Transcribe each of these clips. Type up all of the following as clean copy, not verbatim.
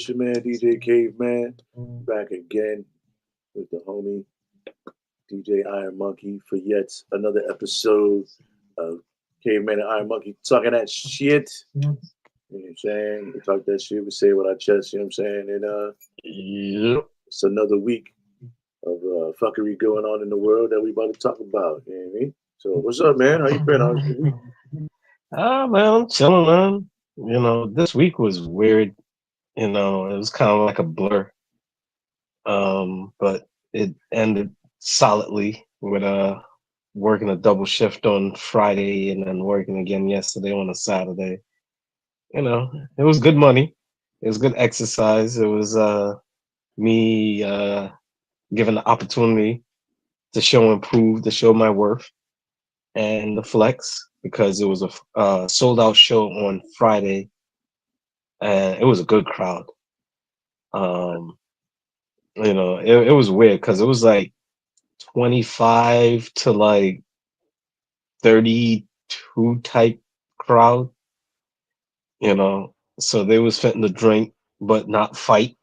It's your man DJ Caveman back again with the homie DJ IronMonkey for yet another episode of Caveman and IronMonkey talking that shit. You know what I'm saying? We talk that shit, we say it with our chest, you know what I'm saying? And Yep. it's another week of fuckery going on in the world that we about to talk about. You know what I mean? So what's up, man? How you been? How's your week? Man, I'm chilling, man. This week was weird. It was kind of like a blur. But it ended solidly with working a double shift on Friday and then working again yesterday on a Saturday. It was good money. It was good exercise. It was me given the opportunity to show and prove, to show my worth and the flex because it was a sold out show on Friday and it was a good crowd. It was weird because it was like 25 to like 32 type crowd, so they was fitting to drink but not fight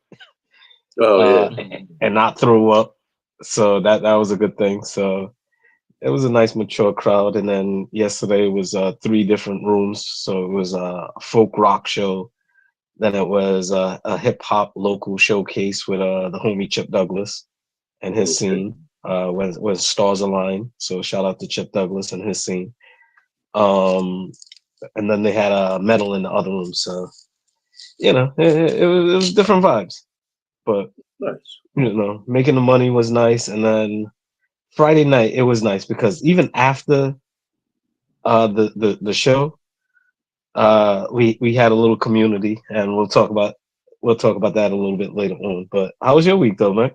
Oh uh yeah. and not throw up. So that was a good thing. So it was a nice mature crowd. And then yesterday was three different rooms. So it was a folk rock show. Then it was a hip hop local showcase with the homie Chip Douglas and his Okay. scene. When stars align. So shout out to Chip Douglas and his scene. Um, and then they had a metal in the other room. So it was different vibes. But Nice. making the money was nice. And then Friday night it was nice because even after the show, we had a little community, and we'll talk about that a little bit later on. But how was your week though, man?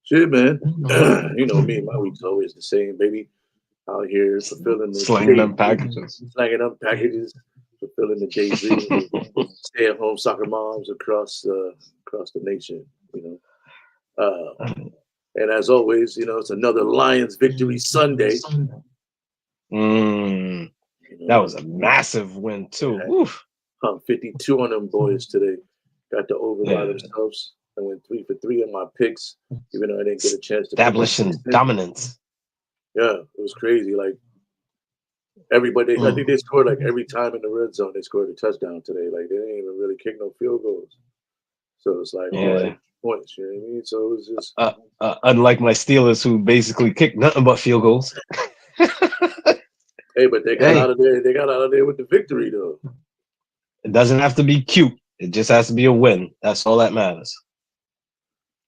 Shit, man. You know me, my week's always the same, baby. Out here fulfilling the Slanging them daydream, packages. slanging up packages, fulfilling the daydreams of stay-at-home soccer moms across the nation. You know, and as always, it's another Lions victory Sunday. Mm, You that know, was a massive win too. had Woof. 52 on them boys today. Got the over by Yeah, themselves. I went 3 for 3 on my picks, even though I didn't get a chance to put my establishing picks in. dominance. Yeah, it was crazy. Like everybody, I think they scored like every time in the red zone. They scored a touchdown today. Like they didn't even really kick no field goals. So it's like all Yeah. extra points. You know what I mean? So it was just, Unlike my Steelers, who basically kicked nothing but field goals. hey, but they got out Hey, of there. They got out of there with the victory, though. it doesn't have to be cute. It just has to be a win. That's all that matters.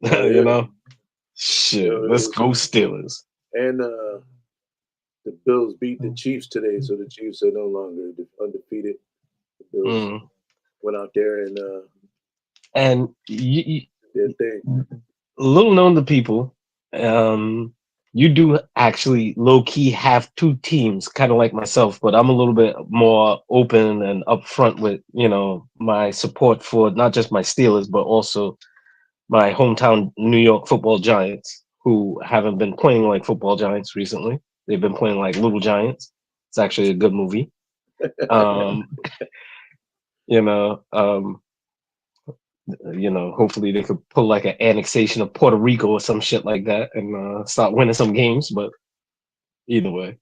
Oh you yeah, know? Shit. it Let's was, go Steelers. and the Bills beat the Chiefs today, so the Chiefs are no longer undefeated. The Bills Mm. went out there and And did their thing. little known to people, um, you do actually low key have two teams, kind of like myself, but I'm a little bit more open and upfront with my support for not just my Steelers, but also my hometown New York Football Giants, who haven't been playing like football giants recently. They've been playing like little giants. It's actually a good movie. Um, you know, um, hopefully they could pull like an annexation of Puerto Rico or some shit like that and start winning some games. But either way,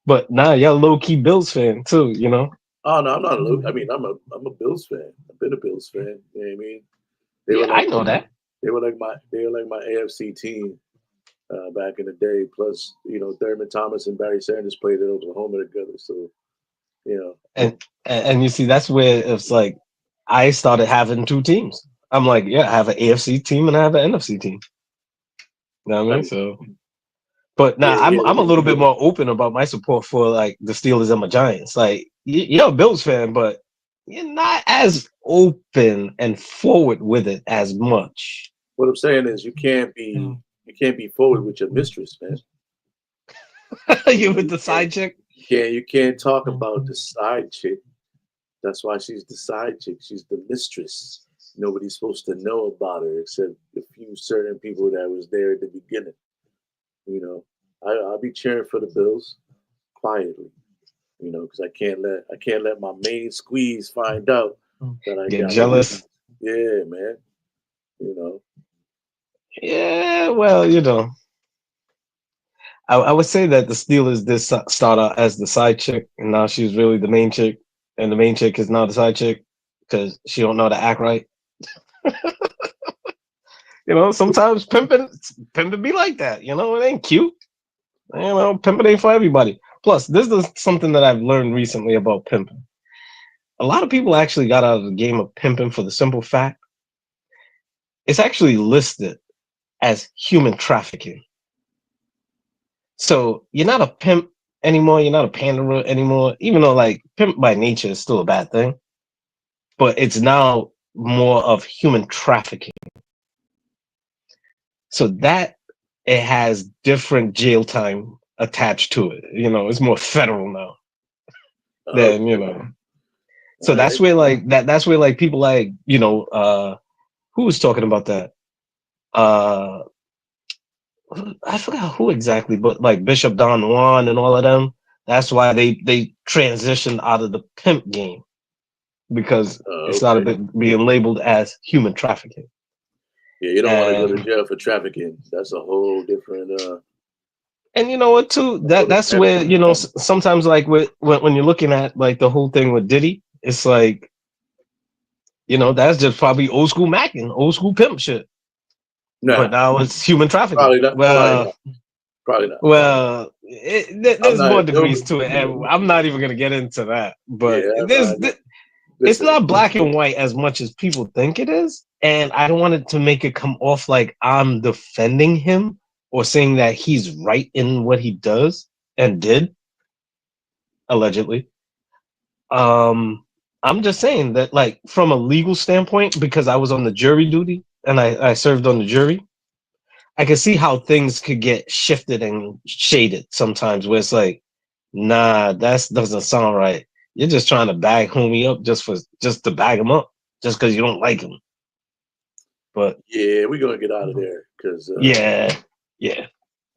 but nah, y'all low key Bills fan too. Oh no, I'm not a I mean, I'm a Bills fan. I've been a Bills fan. You know what I mean? They were Yeah, I like know that. they were like my AFC team back in the day. Plus, Thurman Thomas and Barry Sanders played at Oklahoma together. So you know, And you see, that's where it's like I started having two teams. I'm like, yeah, I have an AFC team and I have an NFC team. You know what I I mean? mean, So, but yeah, now I'm yeah, I'm a little bit more open about my support for like the Steelers and my Giants. Like you're a Bills fan, but you're not as open and forward with it as much. what I'm saying is you can't be forward with your mistress, man. You with You the can't side chick? you can't talk about the side chick. That's why she's the side chick. She's the mistress. Nobody's supposed to know about her except a few certain people that was there at the beginning. You know, I'll be cheering for the Bills quietly. Because I can't let my main squeeze find out that I Get got a jealous? Yeah, man. You know. Yeah, well, I would say that the Steelers did start out as the side chick, and now she's really the main chick, and the main chick is now the side chick because she don't know how to act right. Sometimes pimping be like that. It ain't cute. Pimping ain't for everybody. Plus, this is something that I've learned recently about pimping. A lot of people actually got out of the game of pimping for the simple fact it's actually listed as human trafficking. So you're not a pimp anymore. You're not a panderer anymore, even though like pimp by nature is still a bad thing. But it's now more of human trafficking. So that it has different jail time attached to it. It's more federal now than. So All that's right. where like that's where like people like, who was talking about that? Uh I forgot who exactly, but like Bishop Don Juan and all of them. That's why they transitioned out of the pimp game because it's not a Okay. bit being labeled as human trafficking. Yeah, you don't want to go to And jail for trafficking. That's a whole different you know what too? That's where sometimes like when you're looking at like the whole thing with Diddy, it's like that's just probably old school macking, old school pimp shit. But nah, now it's human trafficking. probably not. Probably not. Probably not. I'm There's more not. degrees to it, and I'm not even gonna get into that. But Yeah, man. it's Listen. not black and white as much as people think it is, and I don't want it to make it come off like I'm defending him or saying that he's right in what he does and did allegedly. I'm just saying that, like, from a legal standpoint, because I was on the jury duty and I served on the jury, I can see how things could get shifted and shaded sometimes where it's like, nah, that doesn't sound right. You're just trying to bag homie up just to bag him up, just because you don't like him. But Yeah, we're gonna get out of there because yeah.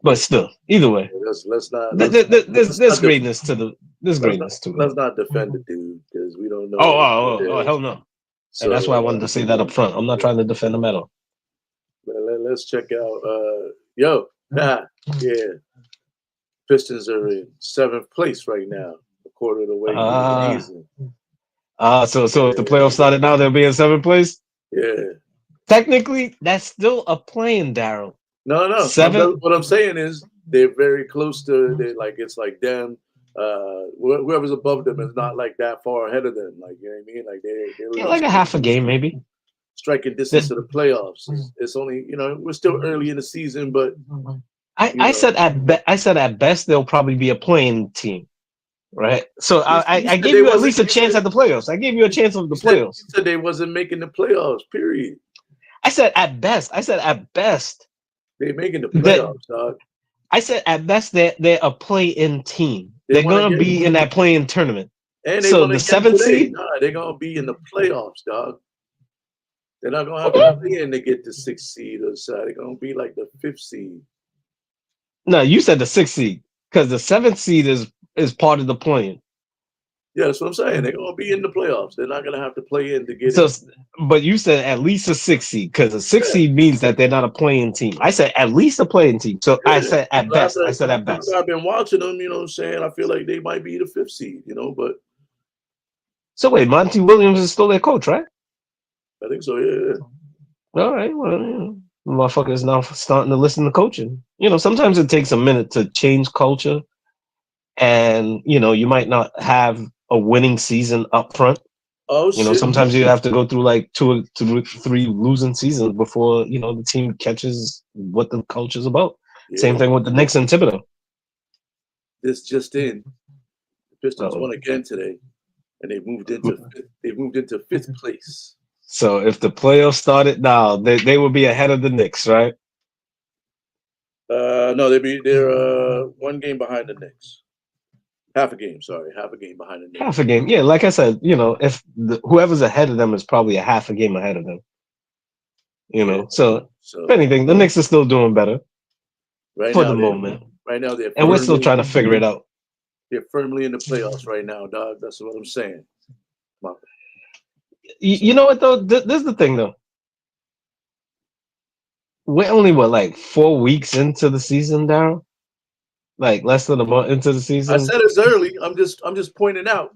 But still, either way, let's not there's greatness to the there's greatness to it. let's not defend the dude because we don't Oh, know what oh, it oh, oh, is. hell no. And that's why I So wanted to say that up front. I'm not trying to defend him at all. let's check out. Yeah. Pistons are in seventh place right now, a quarter of the way through the season. So if the playoffs started now, they'll be in seventh place. Yeah. Technically, that's still a playing, Daryl. No. Seven. What I'm saying is they're very close to. They like it's like them. Whoever's above them is not like that far ahead of them. Like you know what I mean? Like they're Yeah, really like a half a game, maybe. striking distance to the playoffs. It's only we're still early in the season, but I said at best they'll probably be a playing team, right? So I said gave they you at wasn't. least a chance at the playoffs. I gave you a chance of the playoffs. You said they wasn't making the playoffs. Period. I said at best. I said at best. They're making the That playoffs, dog. I said at best they're a play-in team. They They're want to gonna get be in that play-in tournament. and they So want the to get seventh today. seed. Nah, they're gonna be in the playoffs, dog. They're not gonna have to play in to get the sixth seed or so. They're gonna be like the fifth seed. No, you said the sixth seed because the seventh seed is part of the play-in. Yeah, that's what I'm saying. They're gonna be in the playoffs. They're not gonna have to play in to get So, in. but you said at least a six seed because a six Yeah, seed means that they're not a playing team. I said at least a playing team. So I yeah. said at best. I said at best. I've been watching them, you know what I'm saying? I feel like they might be the fifth seed, but So wait, Monty Williams is still their coach, right? I think so, yeah. All right. Well, motherfuckers now starting to listen to coaching. Sometimes it takes a minute to change culture, and you might not have a winning season up front. Oh shit. Sometimes you have to go through like two to three losing seasons before the team catches what the culture's about. Yeah. Same thing with the Knicks and Thibodeau. This just in. The Pistons Uh-oh. won again today, and they moved into fifth place. So if the playoffs started now, they would be ahead of the Knicks, right? No, they're one game behind the Knicks. Half a game behind the Knicks. Half a game, yeah. Like I said, if whoever's ahead of them is probably a half a game ahead of them. So if anything, the Knicks are still doing better for the moment. Right now, and we're still trying to figure it out. They're firmly in the playoffs right now, dog. That's what I'm saying. You know what though? This is the thing though. We're only like 4 weeks into the season, Daryl. Like less than a month into the I season. said it's early. I'm just pointing out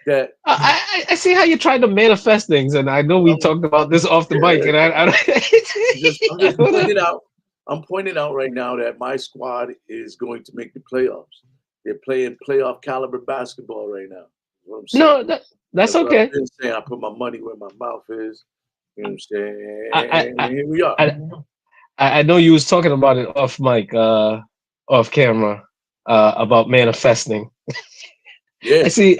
that I see how you tried to manifest things, and I know we um, talked about this off the mic, yeah, and I'm just pointing out. I'm pointing out right now that my squad is going to make the playoffs. They're playing playoff caliber basketball right now. That's what I'm saying. no, that's That's what I've okay. been saying. I put my money where my mouth is. You know what I'm saying? I, And I, here we are. I, I know you was talking about it off mic, off camera, about manifesting. Yeah. I see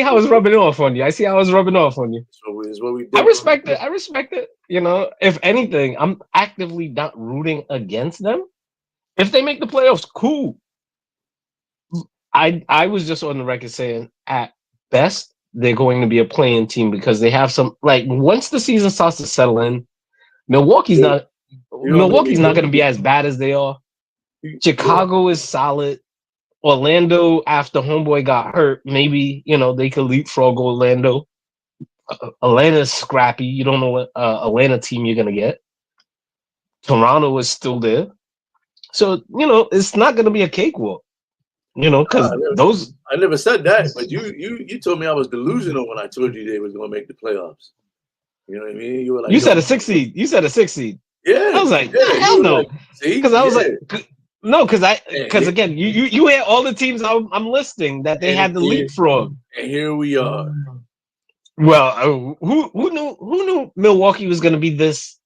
how it's rubbing off on you. I see how it's rubbing off on you. So it's what we I do. respect it. I respect it. You know, if anything, I'm actively not rooting against them. If they make the playoffs, cool. I was just on the record saying at best they're going to be a playing team because they have some like once the season starts to settle in, Milwaukee's Yeah. not You gonna make me Milwaukee's not going to be as bad as they are. yeah. Chicago is solid. Orlando, after Homeboy got hurt, maybe they could leapfrog Orlando. Atlanta's scrappy. You don't know what Atlanta team you're gonna get. Toronto is still there, so it's not gonna be a cakewalk. Because I never said that, but you told me I was delusional when I told you they was gonna make the playoffs. You know what I mean? You were like, you said a 6 seed. You said a 6 seed. yeah, I was like, yeah. hell You were no, like, see, because I was yeah. like, no, because And again, you hear all the teams I'm listing that they had the leapfrog. and here we are. Well, who knew Milwaukee was gonna be this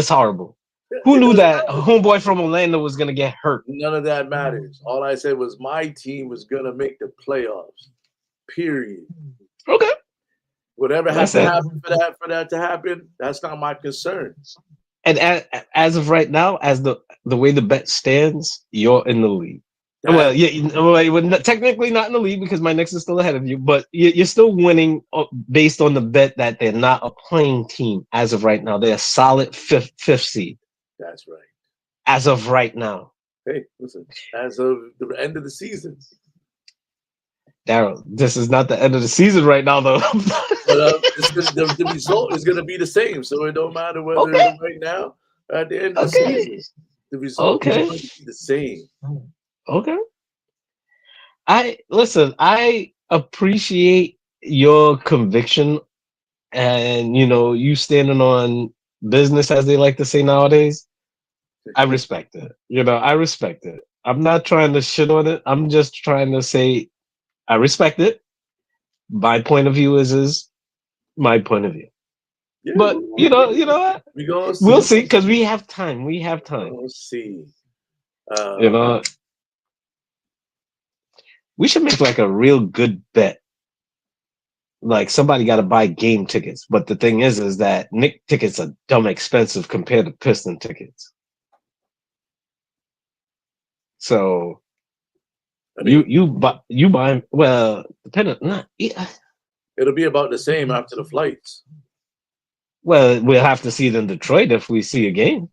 horrible? Who It knew doesn't that matter. homeboy from Orlando was gonna get hurt? None of that matters. All I said was my team was gonna make the playoffs. Period. Okay. Whatever has That's to it. happen for that to happen, that's not my concern. And as of right now, as the way the bet stands, you're in the lead. Well, That yeah, well, technically not in the lead because my Knicks is still ahead of you, but you're still winning based on the bet that they're not a playing team as of right now. They're a solid fifth seed that's right. as of right now. Hey, listen, as of the end of the season. Daryl, this is not the end of the season right now, though. But the result is going to be the same, so it don't matter whether Okay. it's right now or at the end of the Okay. season. The result is Okay. going to be the same. Okay. I appreciate your conviction and you standing on business as they like to say nowadays. I respect it. I respect it. I'm not trying to shit on it. I'm just trying to say I respect it. My point of view is my point of view. Yeah, But you know what? we gonna see. We'll see because we have time. We have time. We'll see. We should make like a real good bet. Like somebody got to buy game tickets, but the thing is that Knick tickets are dumb expensive compared to Piston tickets. So I mean, you buy well depending not yeah. It'll be about the same after the flights. Well, we'll have to see it in Detroit if we see a game.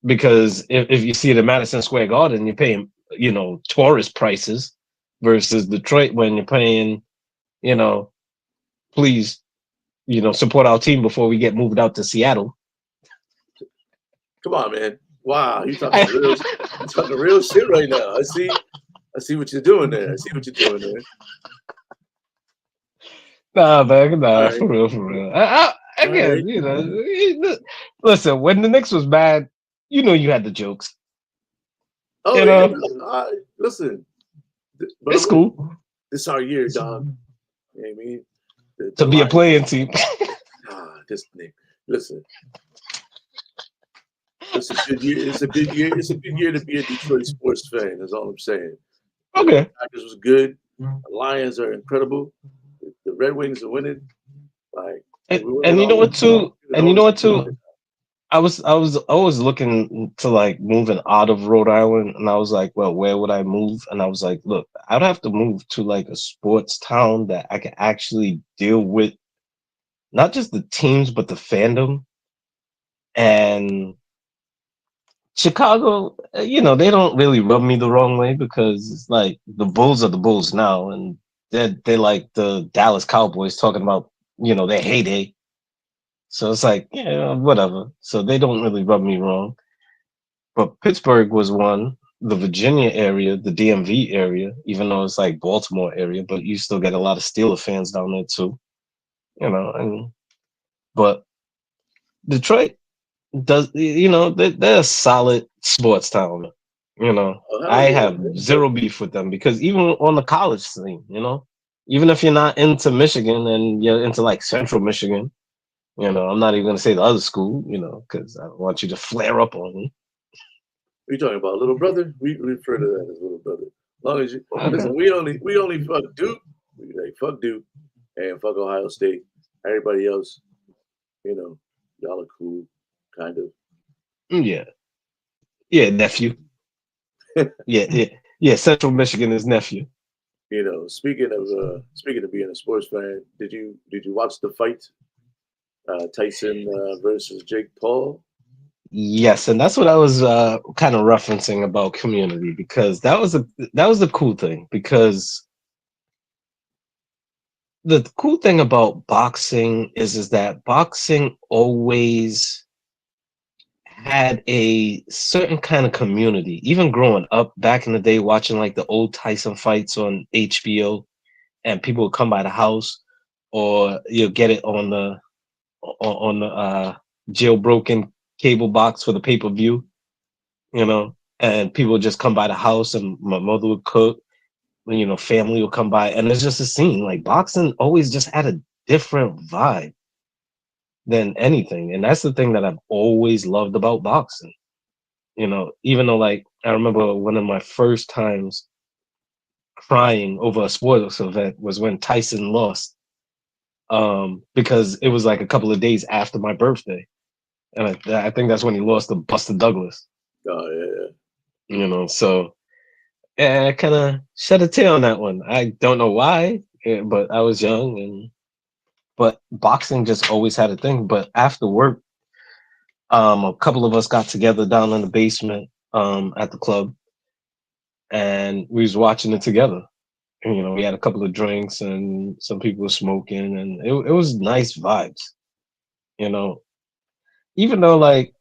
Because if you see it in Madison Square Garden, you're paying, tourist prices versus Detroit when you're paying, please, support our team before we get moved out to Seattle. Come on, man. Wow, you're talking real shit right now. I see what you're doing there. I see what you're doing there. Nah, man, Right. for real. Again, Right. Listen, when the Knicks was bad, you had the jokes. Oh, yeah. Listen. It's cool. This is our year, dog. You know what I mean? To be a playing team. This Nick. Listen. It's a good year. It's a good year. It's a good year to be a Detroit sports fan. That's all I'm saying. Okay. The Packers was good. The Lions are incredible. The Red Wings are winning. Like, and you know what too? And you know what too? I was always looking to like moving out of Rhode Island, and I was like, well, where would I move? And I was like, look, I'd have to move to like a sports town that I can actually deal with, not just the teams but the fandom. And Chicago, they don't really rub me the wrong way because it's like the Bulls are the Bulls now, and they're like the Dallas Cowboys talking about their heyday. So it's like, yeah, whatever. So they don't really rub me wrong. But Pittsburgh was one, the Virginia area, the DMV area, even though it's like Baltimore area, but you still get a lot of Steeler fans down there too. And but Detroit does, they're a solid sports town. Oh, hell I yeah. have zero beef with them because even on the college scene, even if you're not into Michigan and you're into like Central Michigan, I'm not even gonna say the other school, because I don't want you to flare up on me. We talking about little brother? We refer to that as little brother. As long as you Okay. listen, we only fuck Duke. We like fuck Duke and fuck Ohio State. Everybody else, y'all are cool, kind of. Yeah. Yeah, nephew. Yeah, yeah. Yeah, Central Michigan is nephew. Speaking of being a sports fan, did you watch the fight, Tyson versus Jake Paul? Yes, and that's what I was kind of referencing about community because that was a cool thing because the cool thing about boxing is that boxing always had a certain kind of community. Even growing up back in the day, watching like the old Tyson fights on HBO, and people would come by the house, or you'll get it on the jailbroken cable box for the pay per view. And people would just come by the house, and my mother would cook. Family would come by, and it's just a scene. Like boxing always just had a different vibe than anything, and that's the thing that I've always loved about boxing. Even though like I remember one of my first times crying over a sports event was when Tyson lost, because it was like a couple of days after my birthday, and I think that's when he lost to Buster Douglas. Oh yeah, So yeah, I kind of shed a tear on that one. I don't know why, but I was young, but boxing just always had a thing. But after work, a couple of us got together down in the basement, at the club, and we was watching it together. And, we had a couple of drinks, and some people were smoking, and it was nice vibes. You know, Even though like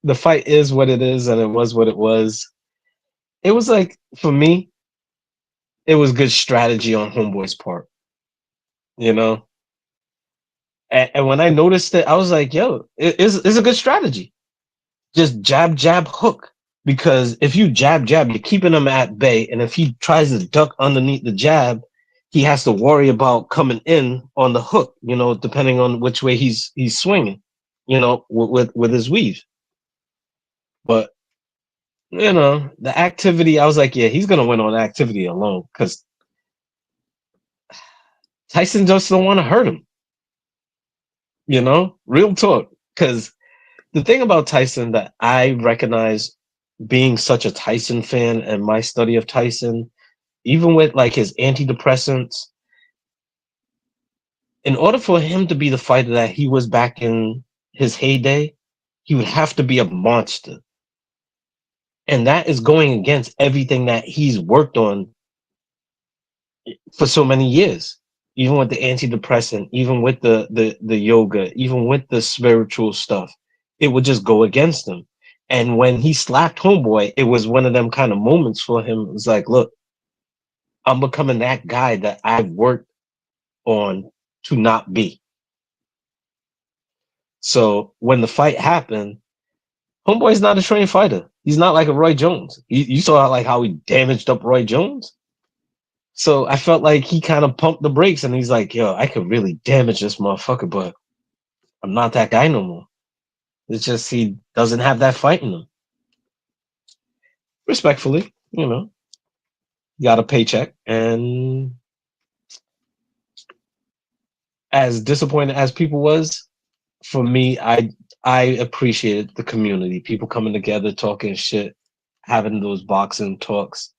the fight is what it is, and it was what it was. It was like for me, it was good strategy on Homeboy's part. You know, and when I noticed it, I was like, "Yo, it's a good strategy. Just jab, jab, hook." Because if you jab, jab, you're keeping him at bay, and if he tries to duck underneath the jab, he has to worry about coming in on the hook. Depending on which way he's swinging. With his weave. But the activity, I was like, yeah, he's gonna win on activity alone because Tyson just don't want to hurt him. Real talk. Because the thing about Tyson that I recognize being such a Tyson fan and my study of Tyson, even with like his antidepressants, in order for him to be the fighter that he was back in his heyday, he would have to be a monster. And that is going against everything that he's worked on for so many years. Even with the antidepressant, even with the yoga, even with the spiritual stuff, it would just go against him. And when he slapped Homeboy, it was one of them kind of moments for him. It was like, look, I'm becoming that guy that I've worked on to not be. So when the fight happened, Homeboy's not a trained fighter. He's not like a Roy Jones. You saw like how he damaged up Roy Jones. So I felt like he kind of pumped the brakes, and he's like, yo, I could really damage this motherfucker, but I'm not that guy no more. It's just he doesn't have that fight in him. Respectfully, got a paycheck, and as disappointed as people was, for me, I appreciated the community, people coming together, talking shit, having those boxing talks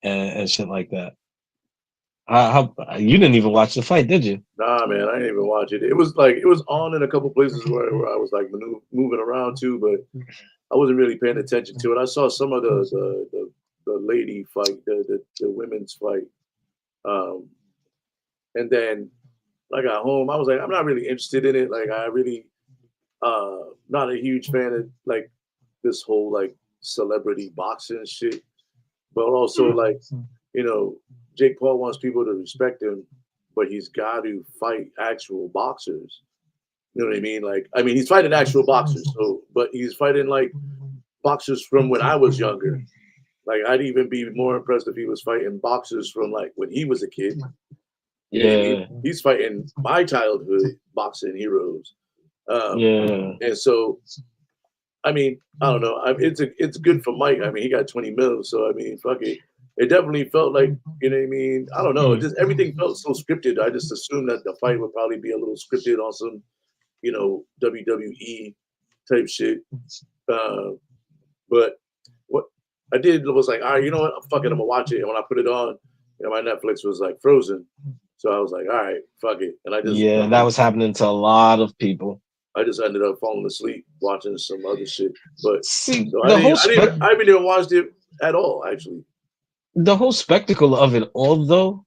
and shit like that. You didn't even watch the fight, did you? nah, man, I didn't even watch it. It was on in a couple places where I was like moving around too, but I wasn't really paying attention to it. I saw some of the lady fight, the women's fight, and then I got home, I was like, I'm not really interested in it. Like, I really not a huge fan of like this whole like celebrity boxing shit. But also like, you know, Jake Paul wants people to respect him, but he's got to fight actual boxers. You know what I mean? Like, I mean, he's fighting actual boxers. So, but he's fighting like boxers from when I was younger. Like, I'd even be more impressed if he was fighting boxers from like when he was a kid. You know what I mean? Yeah, He's fighting my childhood boxing heroes. yeah. And so, I mean, I don't know. It's good for Mike. I mean, he got 20 mil, so I mean, fuck it. It definitely felt like, you know what I mean? I don't know. It Mm. just everything felt so scripted. I just assumed that the fight would probably be a little scripted on some, you know, WWE type shit. Uh, but what I did was like, all right, you know what? Fuck it, I'm gonna watch it. And when I put it on, you know, my Netflix was like frozen. So I was like, all right, fuck it. And Yeah, that was happening to a lot of people. I just ended up falling asleep watching some other shit. But See, so I haven't even watched it at all, actually. the whole spectacle of it all, though,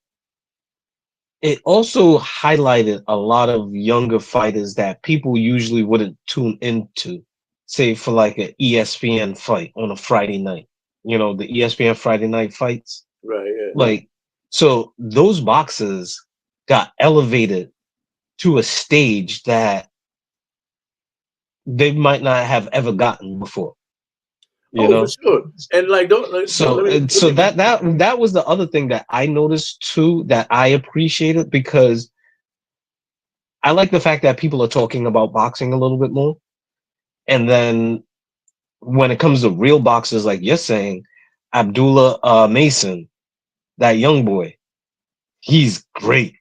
it also highlighted a lot of younger fighters that people usually wouldn't tune into, say for like an ESPN fight on a Friday night. You know, the ESPN Friday night fights. Right, yeah. Like, so those boxers got elevated to a stage that they might not have ever gotten before. You Oh, for know? sure. And like don't like, So let so me that was the other thing that I noticed too that I appreciated because I like the fact that people are talking about boxing a little bit more. And then when it comes to real boxers, like you're saying, Abdullah Mason, that young boy, he's great.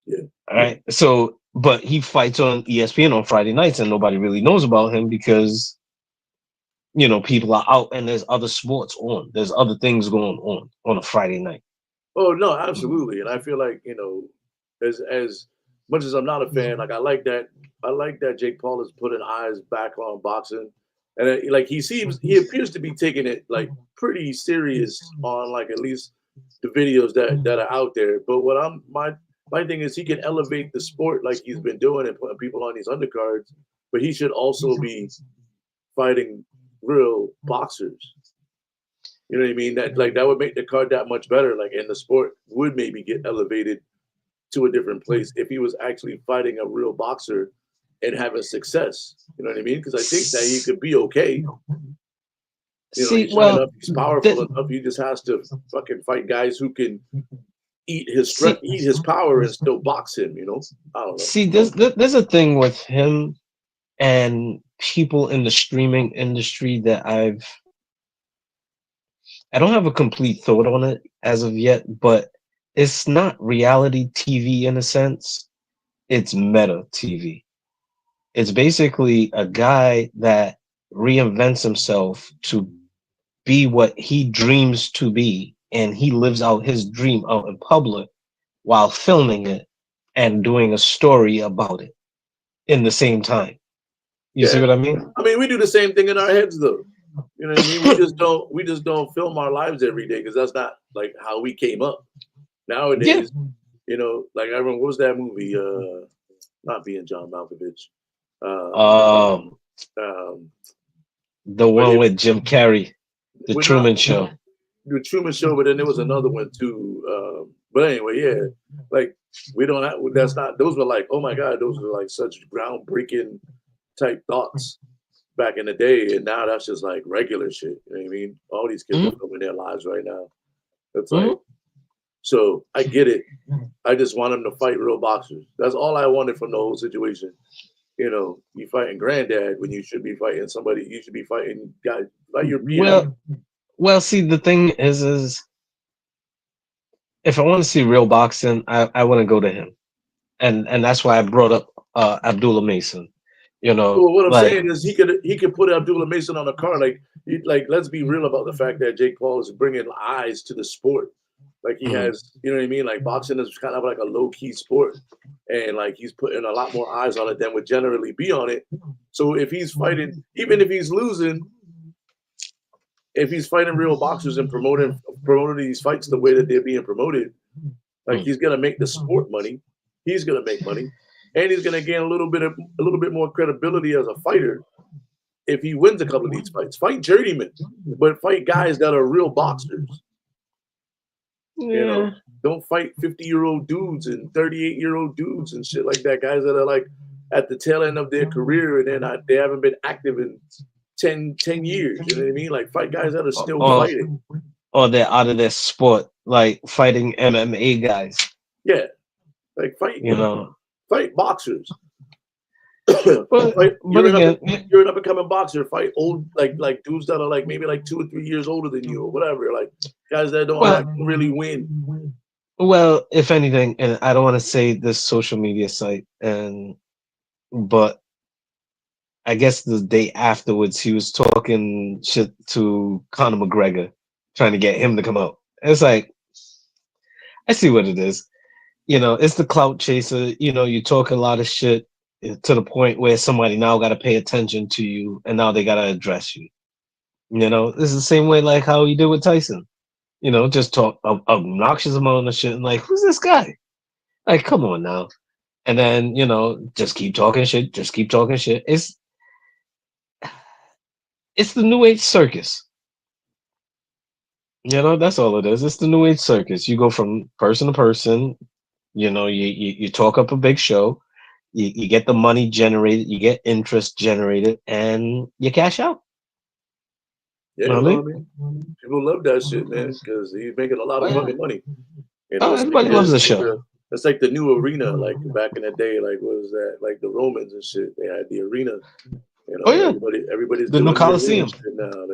yeah. All right. So, but he fights on ESPN on Friday nights, and nobody really knows about him because people are out and there's other sports on. There's other things going on a Friday night. Oh no, absolutely. And I feel like, you know, as much as I'm not a fan, like I like that Jake Paul is putting eyes back on boxing. And like he appears to be taking it like pretty serious on like at least the videos that are out there. But what my thing is he can elevate the sport like he's been doing and putting people on these undercards, but he should also be fighting real boxers. You know what I mean? That like that would make the card that much better. Like, and the sport would maybe get elevated to a different place if he was actually fighting a real boxer and having success. You know what I mean? Because I think that he could be okay. You know, See, he's young well, enough, he's powerful enough. He just has to fucking fight guys who can eat his strength, see, eat his power, and still box him. You know, I don't know. see, there's a thing with him and people in the streaming industry that I don't have a complete thought on it as of yet, but it's not reality TV in a sense. It's meta TV. It's basically a guy that reinvents himself to be what he dreams to be, and he lives out his dream out in public while filming it and doing a story about it in the same time. You see Yeah, what I mean? I mean, we do the same thing in our heads, though. You know what I mean? We just don't film our lives every day because that's not like how we came up. Yeah. Nowadays, you know, like I remember what was that movie? Not being John Malkovich. Um, Um, um, the but one with Jim Carrey, the we're not Truman Show. the Truman Show, but then there was another one too. But anyway, yeah, like we don't have. That's not. Those were like, oh my god, those were like such groundbreaking type thoughts back in the day, and now that's just like regular shit. You know what I mean? All these kids are Mhm, filming their lives right now. It's like, mhm. so I get it. I just want them to fight real boxers. That's all I wanted from the whole situation. You know, you fighting granddad when you should be fighting somebody. You should be fighting guys like your PI. Well, see, the thing is if I want to see real boxing, I want to go to him, and that's why I brought up Abdullah Mason. Well, what I'm Like, saying is he could put Abdullah Mason on a card. Like let's be real about the fact that Jake Paul is bringing eyes to the sport. Like he mhm, has, you know what I mean? Like boxing is kind of like a low key sport, and like he's putting a lot more eyes on it than would generally be on it. So if he's fighting, even if he's losing, if he's fighting real boxers and promoting these fights the way that they're being promoted, like mhm. he's gonna make the sport money. he's gonna make money, and he's gonna gain a little bit more credibility as a fighter if he wins a couple of these fights. Fight journeymen, but fight guys that are real boxers. You know, Yeah. don't fight 50-year-old dudes and 38-year-old dudes and shit like that. Guys that are like at the tail end of their career and they haven't been active in 10 years. You know what I mean? Like fight guys that are still Or fighting. or they're out of their sport, like fighting MMA guys. Yeah, like fight You know. fight boxers. But You're again, an up and coming boxer. Fight old like dudes that are like maybe like 2 or 3 years older than you or whatever. Like guys that don't really win. well, if anything, and I don't want to say this social media site, but I guess the day afterwards he was talking shit to Conor McGregor, trying to get him to come out. It's like I see what it is. It's the clout chaser. You talk a lot of shit to the point where somebody now got to pay attention to you, and now they got to address you. It's the same way like how he did with Tyson. Just talk obnoxious amount of shit, and like, who's this guy? Like, come on now. And then just keep talking shit. Just keep talking shit. It's the new age circus. That's all it is. It's the new age circus. You go from person to person. You talk up a big show. You get the money generated. You get interest generated, and you cash out. Yeah, You know what I mean? People love that shit, man, because he's making a lot of fucking money. Everybody loves the show. It's like the new arena, like back in the day, like what was that? Like the Romans and shit. They had the arena. Oh yeah, everybody's the new doing Coliseum. shit now.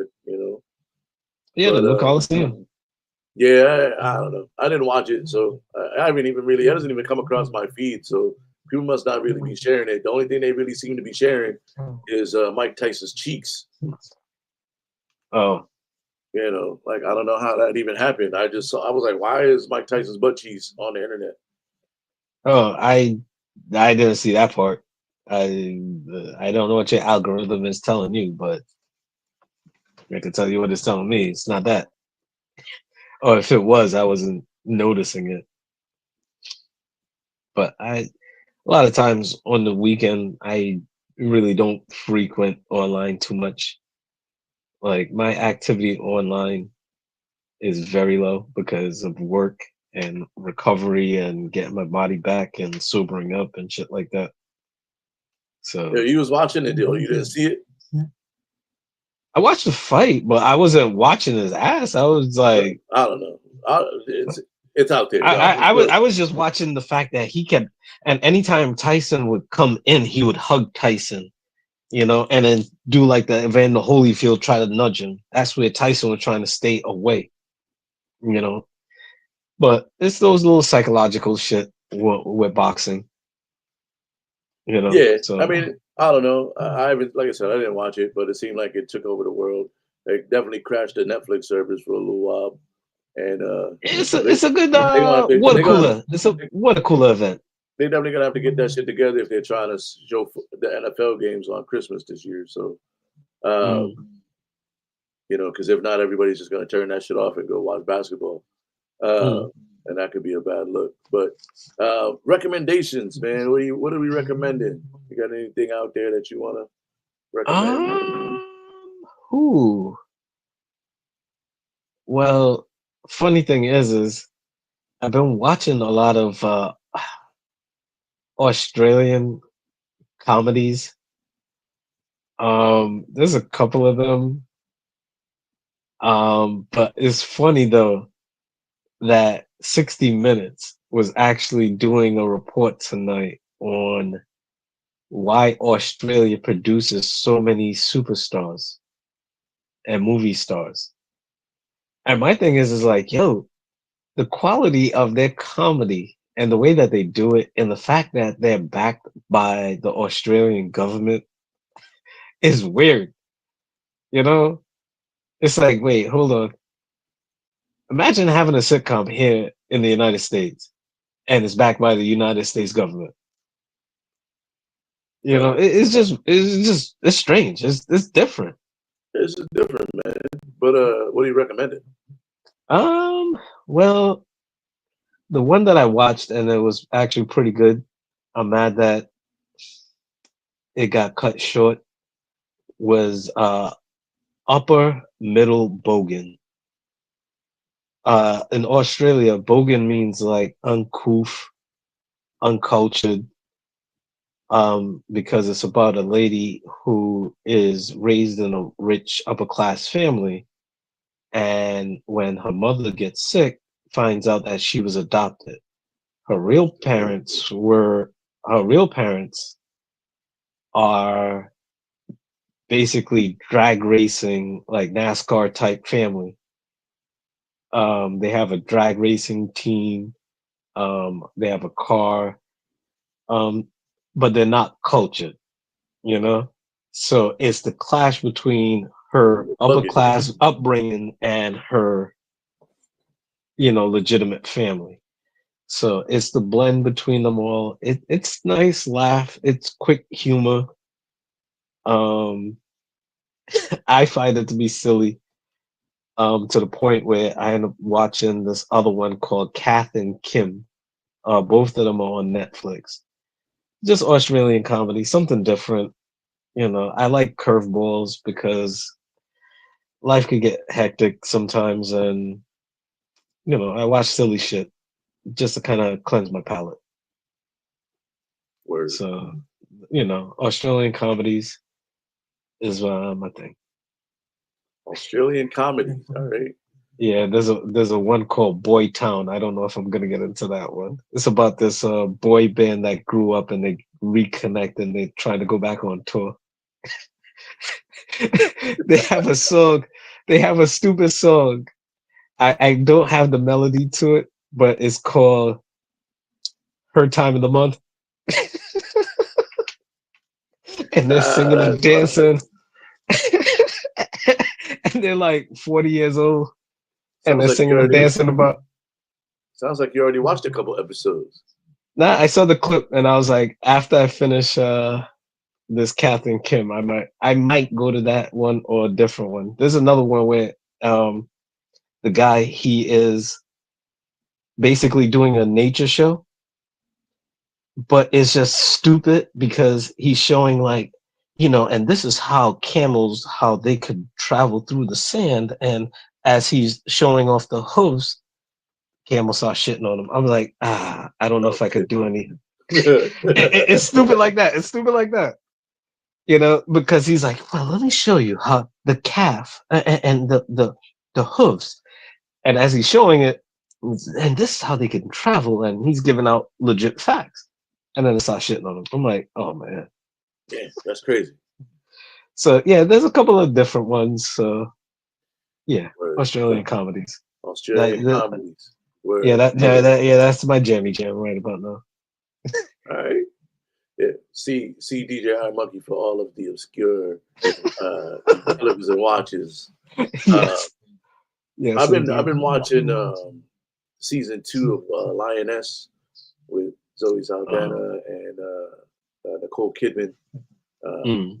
Yeah, but, the new Coliseum. Yeah, I don't know. I didn't watch it, so I haven't even really. It doesn't even come across my feed, so people must not really be sharing it. The only thing they really seem to be sharing is Mike Tyson's cheeks. Oh, like I don't know how that even happened. I was like, why is Mike Tyson's butt cheeks on the internet? Oh, I didn't see that part. I don't know what your algorithm is telling you, but I can tell you what it's telling me. It's not that. Or if it was, I wasn't noticing it. But a lot of times on the weekend, I really don't frequent online too much. Like my activity online is very low because of work and recovery and getting my body back and sobering up and shit like that. So yeah, you was watching it, deal. You didn't see it. I watched the fight, but I wasn't watching his ass. I was like, I don't know. It's out there. I was just watching the fact that he kept, and anytime Tyson would come in, he would hug Tyson, and then do like the Evander Holyfield, try to nudge him. That's where Tyson was trying to stay away, But it's those little psychological shit with boxing, Yeah, So I mean, I don't know. I haven't, like I said, I didn't watch it, but it seemed like it took over the world. It definitely crashed the Netflix servers for a little while, and it's a good water cooler event. They're definitely gonna have to get that shit together if they're trying to show the NFL games on Christmas this year. So, because if not, everybody's just gonna turn that shit off and go watch basketball. And that could be a bad look. But recommendations, man. What are we recommending? You got anything out there that you want to recommend? Who? Well, funny thing is I've been watching a lot of Australian comedies. There's a couple of them. But it's funny though that 60 Minutes was actually doing a report tonight on why Australia produces so many superstars and movie stars. And my thing is like, yo, the quality of their comedy and the way that they do it and the fact that they're backed by the Australian government is weird. It's like, wait, hold on. Imagine having a sitcom here in the United States and it's backed by the United States government. It's strange. It's different. This is different, man. But what do you recommend it? Well, the one that I watched and it was actually pretty good. I'm mad that it got cut short. Was Upper Middle Bogan. In Australia, Bogan means like uncouth, uncultured. Because it's about a lady who is raised in a rich upper class family, and when her mother gets sick, finds out that she was adopted. Her real parents were her real parents are basically drag racing, like NASCAR type family. They have a drag racing team. They have a car, um, but they're not cultured, you know? So it's the clash between her upper Bugging. class upbringing and her, legitimate family. So it's the blend between them all. It's nice laugh. It's quick humor. Um, I find it to be silly. To the point where I end up watching this other one called Kath and Kim. Both of them are on Netflix. Just Australian comedy, something different. I like curveballs because life could get hectic sometimes, and I watch silly shit just to kind of cleanse my palate. Word. So, Australian comedies is my thing. Australian comedy. All right. Yeah, there's a one called Boy Town. I don't know if I'm gonna get into that one. It's about this boy band that grew up and they reconnect and they try to go back on tour. They have a song. They have a stupid song. I don't have the melody to it, but it's called "Her Time of the Month," and they're singing and That's funny. dancing, and they're like 40 years old, and Sounds they're like you singing and already. dancing about. Sounds like you already watched a couple episodes. Nah, I saw the clip and I was like, after I finish this Kath and Kim, I might go to that one or a different one. There's another one where the guy he is basically doing a nature show, but it's just stupid because he's showing like, and this is how camels how they could travel through the sand, and as he's showing off the hooves, camels start shitting on him. I'm like, I don't know if I Okay. could do anything. It's stupid like that. It's stupid like that. Because he's like, well, let me show you how the calf and the hooves. And as he's showing it, and this is how they can travel, and he's giving out legit facts. And then it starts shitting on him. I'm like, oh man. Yeah, that's crazy. So yeah, there's a couple of different ones. So yeah, Word. Australian comedies. Australian That, comedies. Word. yeah, that's my jammy jam right about now. All right. Yeah. See DJ High Monkey for all of the obscure flippers and watches. Uh, Yes, yes, I've indeed. been watching season 2 of Lioness with Zoe Saldana and Nicole Kidman, Mm,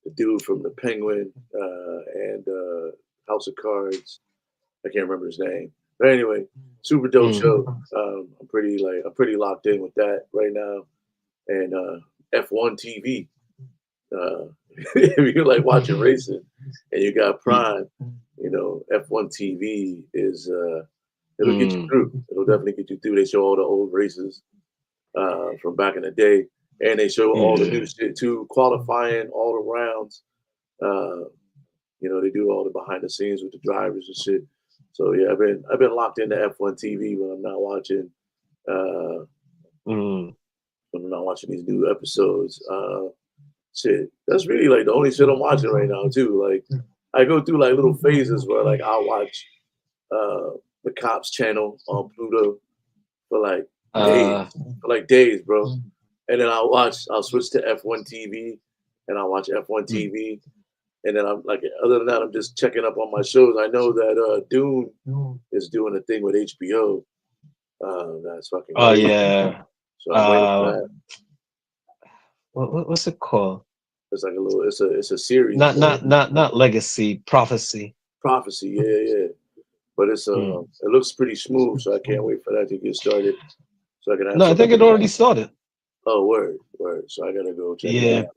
the dude from The Penguin and House of Cards. I can't remember his name, but anyway, super dope mm. show. I'm pretty locked in with that right now, and F1 TV. If you like watching racing and you got Prime, F1 TV is it'll get you Mm. through. It'll definitely get you through. They show all the old races from back in the day, and they show all the Yeah. new shit too, qualifying all the rounds. Uh, they do all the behind the scenes with the drivers and shit. So yeah, I've been locked into F1 TV when I'm not watching Mm. these new episodes. Shit, that's really like the only shit I'm watching right now too. Like I go through like little phases where like I'll watch the Cops channel on Pluto for like days, Uh, bro. And then I'll switch to F1 TV and I'll watch F1 TV. And then I'm like, other than that, I'm just checking up on my shows. I know that Dune is doing a thing with HBO. That's fucking oh crazy. yeah. So I'm waiting for Uh, that. what's it called? It's like it's a series. Not Legacy, Prophecy. Prophecy. Yeah, yeah. but it's it looks pretty smooth, so I can't wait for that to get started, so I can have No, I something. think it already started. Oh, word, word. So I gotta go check that Yeah, out.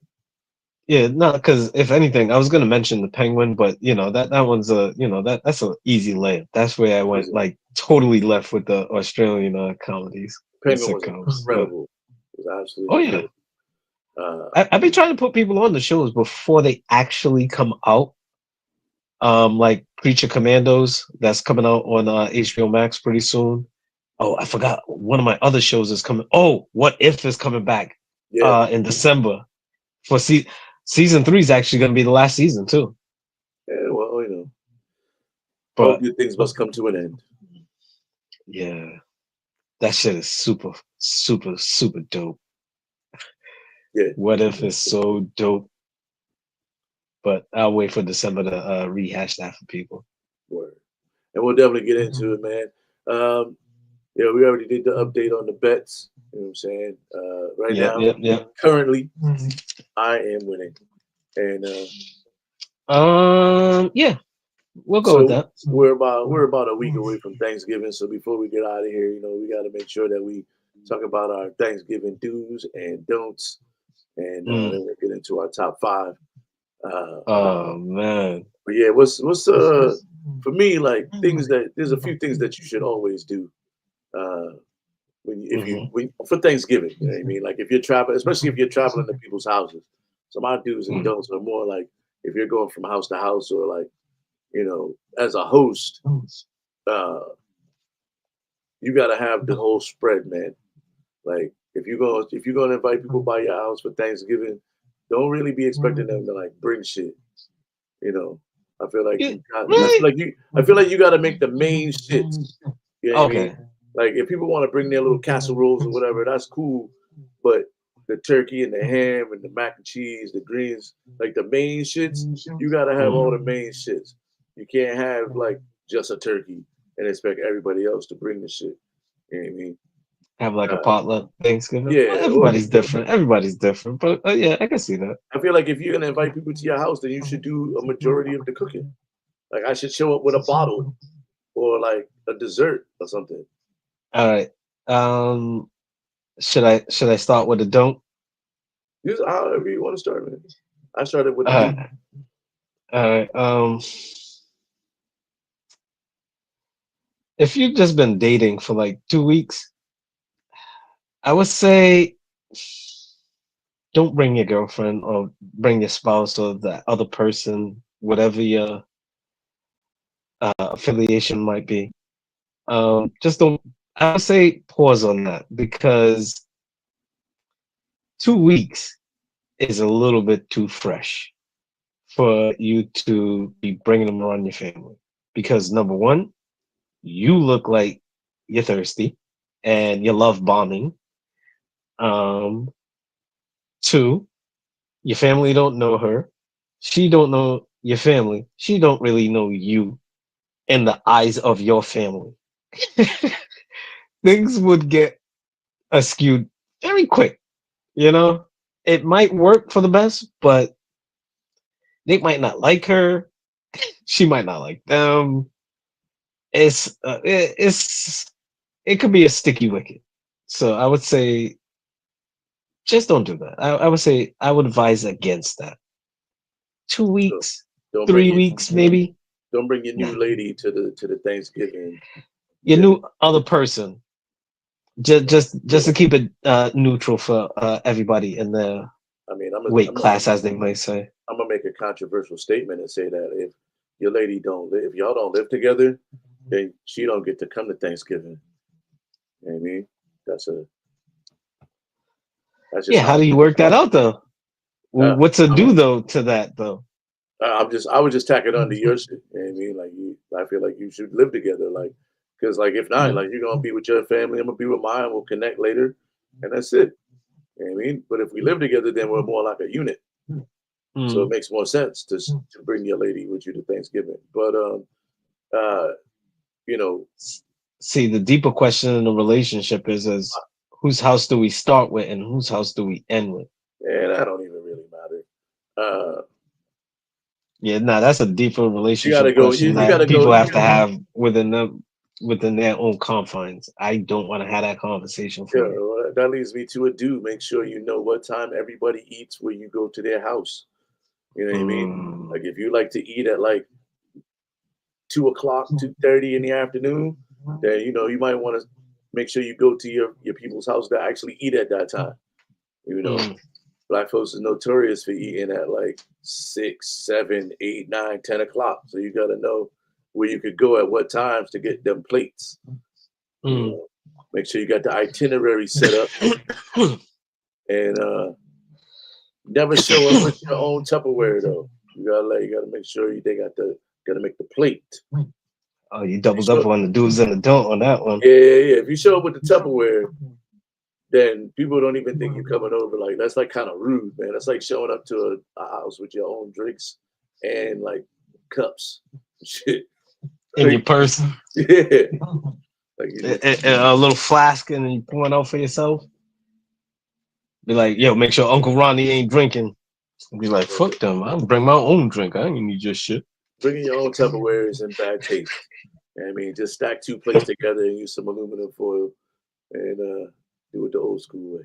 yeah, no, because if anything, I was gonna mention the Penguin, but that one's that's an easy layup. That's where I went like totally left with the Australian comedies and Penguin was sitcoms. But incredible. It was oh absolutely yeah, incredible. Uh, I've been trying to put people on the shows before they actually come out. Like Creature Commandos, that's coming out on HBO Max pretty soon. Oh, I forgot one of my other shows is coming. Oh, What If is coming back yeah, in December for season 3 is actually going to be the last season too. yeah. Well, all But good things must come to an end. yeah, that shit is super, super, super dope. Yeah, What If is so dope. But I'll wait for December to rehash that for people. word. And we'll definitely get into it, man. Um, yeah, we already did the update on the bets. You know what I'm saying? Right Yep, now, yep, yep. currently, I am winning, and Yeah, we'll go with so that. we're about a week away from Thanksgiving. So before we get out of here, we got to make sure that we talk about our Thanksgiving do's and don'ts, and Mm. then we'll get into our top five. Uh, Oh man. but yeah, what's for me, like things that there's a few things that you should always do uh, if you Hmm. for Thanksgiving. You know what I mean? Like if you're traveling, especially if you're traveling to people's houses. So my do's and don'ts are more like if you're going from house to house, or like as a host, uh, you got to have the whole spread, man. Like if you're going to invite people by your house for Thanksgiving, don't really be expecting them to like bring shit. You know, I feel like Yeah, you got. really? I feel like you got to make the main shits. You know what I mean? Okay. Like if people want to bring their little casseroles or whatever, that's cool. But the turkey and the ham and the mac and cheese, the greens, like the main shits, you gotta have all the Mm. main shits. You can't have like just a turkey and expect everybody else to bring the shit. You know what I mean? Have like a Uh, potluck Thanksgiving. Well, yeah, or everybody's different. Everybody's different. But yeah, I can see that. I feel like if you're gonna invite people to your house, then you should do a majority of the cooking. Like I should show up with a bottle or like a dessert or something. All right. Um, should I start with a don't? Use however you want to start, man. I started with the All do. right. All right. If you've just been dating for like 2 weeks, I would say don't bring your girlfriend or bring your spouse or the other person, whatever your affiliation might be. Just don't. I would say pause on that because 2 weeks is a little bit too fresh for you to be bringing them around your family. Because number one, you look like you're thirsty and you love bombing. Um, Two, your family don't know her. She don't know your family. She don't really know you in the eyes of your family. Things would get askewed very quick. You know, it might work for the best, but they might not like her. She might not like them. It could be a sticky wicket. So I would say just don't do that. I would say I would advise against that. two So weeks, don't bring three your weeks, maybe. new Nah. lady to the Thanksgiving Your dinner. new other person. Just to keep it neutral for everybody in the I mean, weight class, as they might say. I'm gonna make a controversial statement and say that if your lady if y'all don't live together, then she don't get to come to Thanksgiving. You know what I mean? That's a that's just Yeah, how how do you work that out though? uh, What's a I'm, do though to that though? I would just tack it on to your shit. You know what I mean? Like I feel like you should live together. Like, cause like if not, Mm, like you're gonna be with your family, I'm gonna be with mine. We'll connect later, and that's it. You know what I mean? But if we live together, then we're more like a unit. So it mm. makes more sense to bring your lady with you to Thanksgiving. But uh, you know, See, the deeper question in the relationship is whose house do we start with and whose house do we end with? and that don't even really matter. Uh, Yeah, nah, that's a deeper You gotta relationship go. You, question you gotta that go. people have to have within their own confines. I don't want to have that conversation Yeah, for you. well, that leads me to a do. Make sure you know what time everybody eats when you go to their house. You know what I mean? Like Mm. if you like to eat at like 2 o'clock, 2:30 in the afternoon, then you might want to make sure you go to your people's house that actually eat at that time. You know, Mm. black folks are notorious for eating at like 6, 7, 8, 9, 10 o'clock. So you got to know where you could go at what times to get them plates. You Mm. know, make sure you got the itinerary set up and never show up with your own Tupperware though. You gotta make sure they gotta make the plate. Oh, you You doubled up show, on the do's and the don't on that one. yeah, yeah, yeah. If you show up with the Tupperware, then people don't even think you're coming over. Like that's like kind of rude, man. That's like showing up to a house with your own drinks and like cups, shit. In your Like, purse, yeah, like you just a little flask, and then you pour it out for yourself. Be like, yo, make sure Uncle Ronnie ain't drinking. Be like, fuck them. I'll bring my own drink. I ain't need your shit. bringing your own Tupperware is in bad taste. I mean, just stack two plates together and use some aluminum foil and do it the old school way.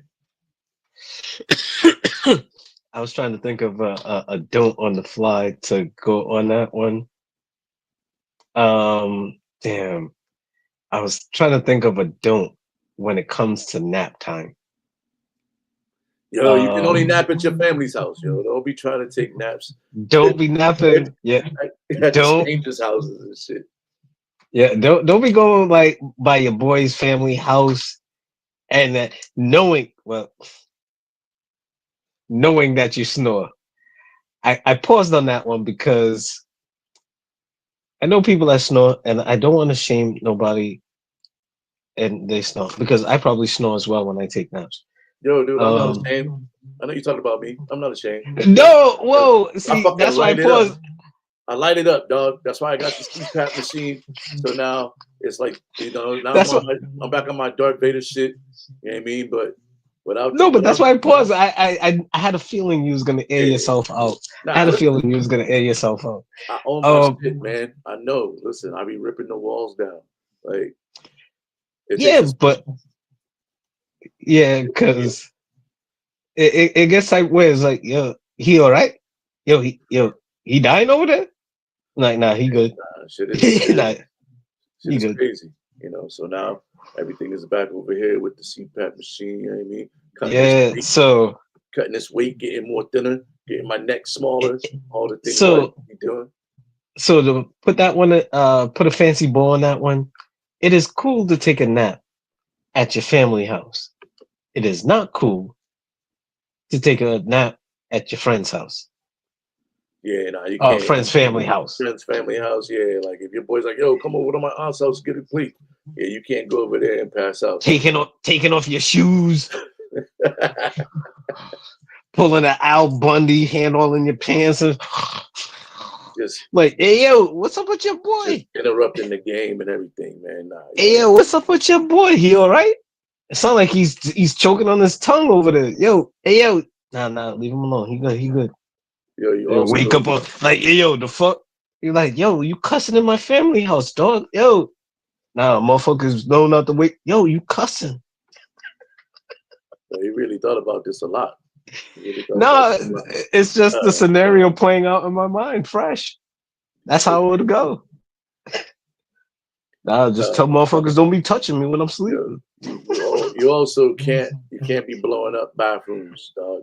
I was trying to think of a don't on the fly to go on that one. Damn. I was trying to think of a don't when it comes to nap time. Yo, you can only nap at your family's house, yo. Don't be trying to take naps Don't be at, napping. Yeah. at the Don't. strangers' houses and shit. Yeah. Don't be going like by your boy's family house and that knowing that you snore. I paused on that one because I know people that snore, and I don't want to shame nobody and they snore because I probably snore as well when I take naps. Yo, dude, I'm not Um, ashamed. I know you talking about me. I'm not ashamed. no, I, whoa, I see, fucking that's why I light it up. paused. I light it up, dog. That's why I got the CPAP machine. So now it's like, now That's what. I'm back on my Darth Vader shit. You know what I mean? But No, but that's without why I paused. I had a feeling you was gonna air yeah. yourself out. I Nah, had a listen, feeling you was gonna air yourself out. I own my Um, shit, man. I know. Listen, I be ripping the walls down. Like it takes yeah, a but yeah, yeah, because it gets like where it's like, yo, he all right? He dying over there? Like, nah, he good. shit is Nah, shit he is good. crazy. So now everything is back over here with the CPAP machine. You know what I mean? Yeah. Cutting this weight, getting more thinner, getting my neck smaller. All the things I So be doing. so to put that one, put a fancy bow on that one. It is cool to take a nap at your family house. It is not cool to take a nap at your friend's house. Yeah, nah, you can't. Friend's family house. Friends, family house. Yeah, like if your boy's like, yo, come over to my aunt's house, get a plate. Yeah, you can't go over there and pass out. Taking off your shoes, pulling an Al Bundy, hand all in your pants, and just like, hey yo, what's up with your just boy? interrupting the game and everything, man. Nah, Hey yo, what's up with your boy? He all right? It sounds like he's choking on his tongue over there. Yo, hey yo, nah, leave him alone. He good. you They also wake up on like, hey, yo, the fuck? You're like, yo, you cussing in my family house, dog. Yo, nah, motherfuckers know not to wait. Yo, you cussing. he really thought about this a lot. He really thought about No, this a lot. it's just the Uh, scenario playing out in my mind, fresh. That's how it would go. Nah, just tell uh, mafokers don't be touching me when I'm you, sleeping. you also can't be blowing up bathrooms, dog.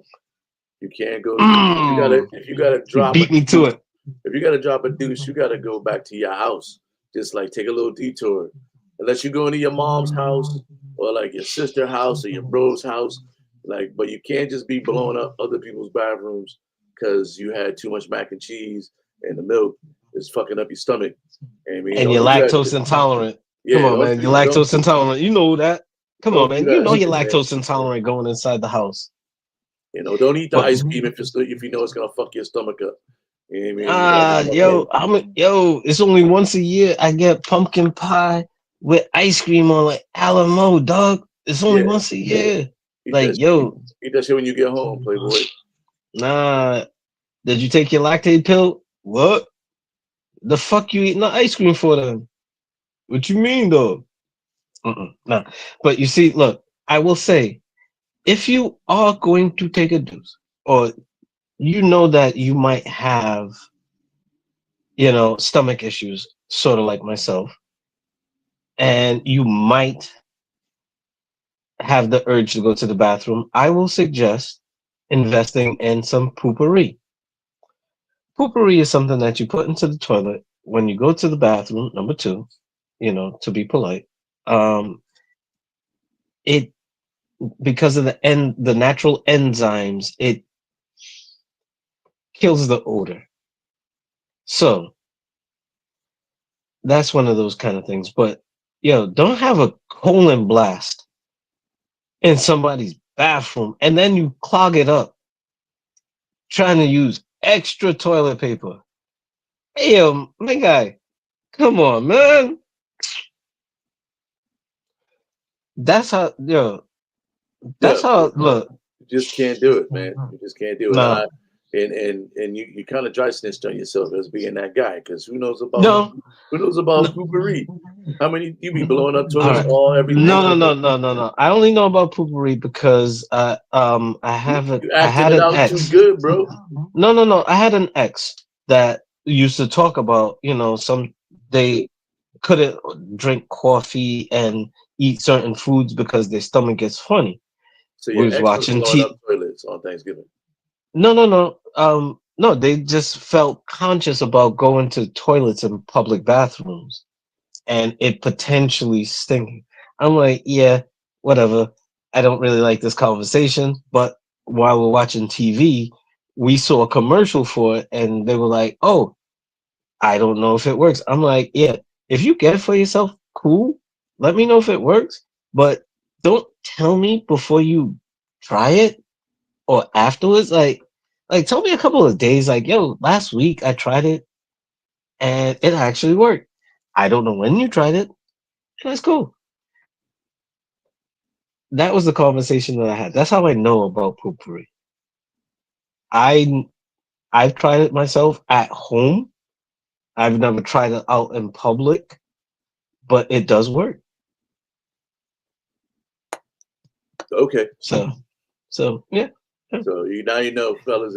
You can't go. Mm, If you gotta you drop a beat me to deuce, it. if you gotta drop a deuce, you gotta go back to your house. Just like take a little detour. Unless you go into your mom's house or like your sister's house or your bro's house, like, but you can't just be blowing up other people's bathrooms because you had too much mac and cheese and the milk is fucking up your stomach. I mean, And don't you're do that. lactose intolerant. Come Yeah, on, man. You're lactose intolerant. You know that. Come on, don't do man. You know that. you're lactose intolerant going inside the house. Don't eat the But ice cream if you know it's gonna fuck your stomach up. You know what I mean? You gotta it's only once a year I get pumpkin pie with ice cream on like Alamo, dog. It's only yeah, once a year. eat Like, that shit. yo, Eat that shit when you get home, Playboy. nah. Did you take your lactate pill? What the fuck you eating the ice cream for then? What you mean though? No, but you see, look, I will say, if you are going to take a deuce, or you know that you might have, stomach issues, sort of like myself, and you might have the urge to go to the bathroom, I will suggest investing in some poopery. Poopery is something that you put into the toilet when you go to the bathroom, number two, to be polite. It because of the natural enzymes, it kills the odor. So that's one of those kind of things. But don't have a colon blast in somebody's bathroom and then you clog it up trying to use extra toilet paper. Hey, my guy, come on, man. That's how, Yeah, that's how, look. you just can't do it, man. You just can't do it. No, And you kind of dry snitched on yourself as being that guy because no, who knows about no. poopery? How many you be blowing up All toilets right. all everything? No. I only know about poopery because I Acting had it an out too ex. good, bro. No. I had an ex that used to talk about, they couldn't drink coffee and eat certain foods because their stomach gets funny. So We your was ex was watching blowing up T. toilets on Thanksgiving. No. No, they just felt conscious about going to toilets and public bathrooms and it potentially stinking. I'm like, yeah, whatever. I don't really like this conversation, but while we're watching TV, we saw a commercial for it, and they were like, "Oh, I don't know if it works." I'm like, "Yeah, if you get it for yourself, cool. Let me know if it works, but don't tell me before you try it or afterwards. Like tell me a couple of days. Like, yo, last week I tried it and it actually worked. I don't know when you tried it. That's cool." That was the conversation that I had. That's how I know about poopery. I I've tried it myself at home. I've never tried it out in public, but it does work. Okay. So yeah. Yeah, So now you know, fellas,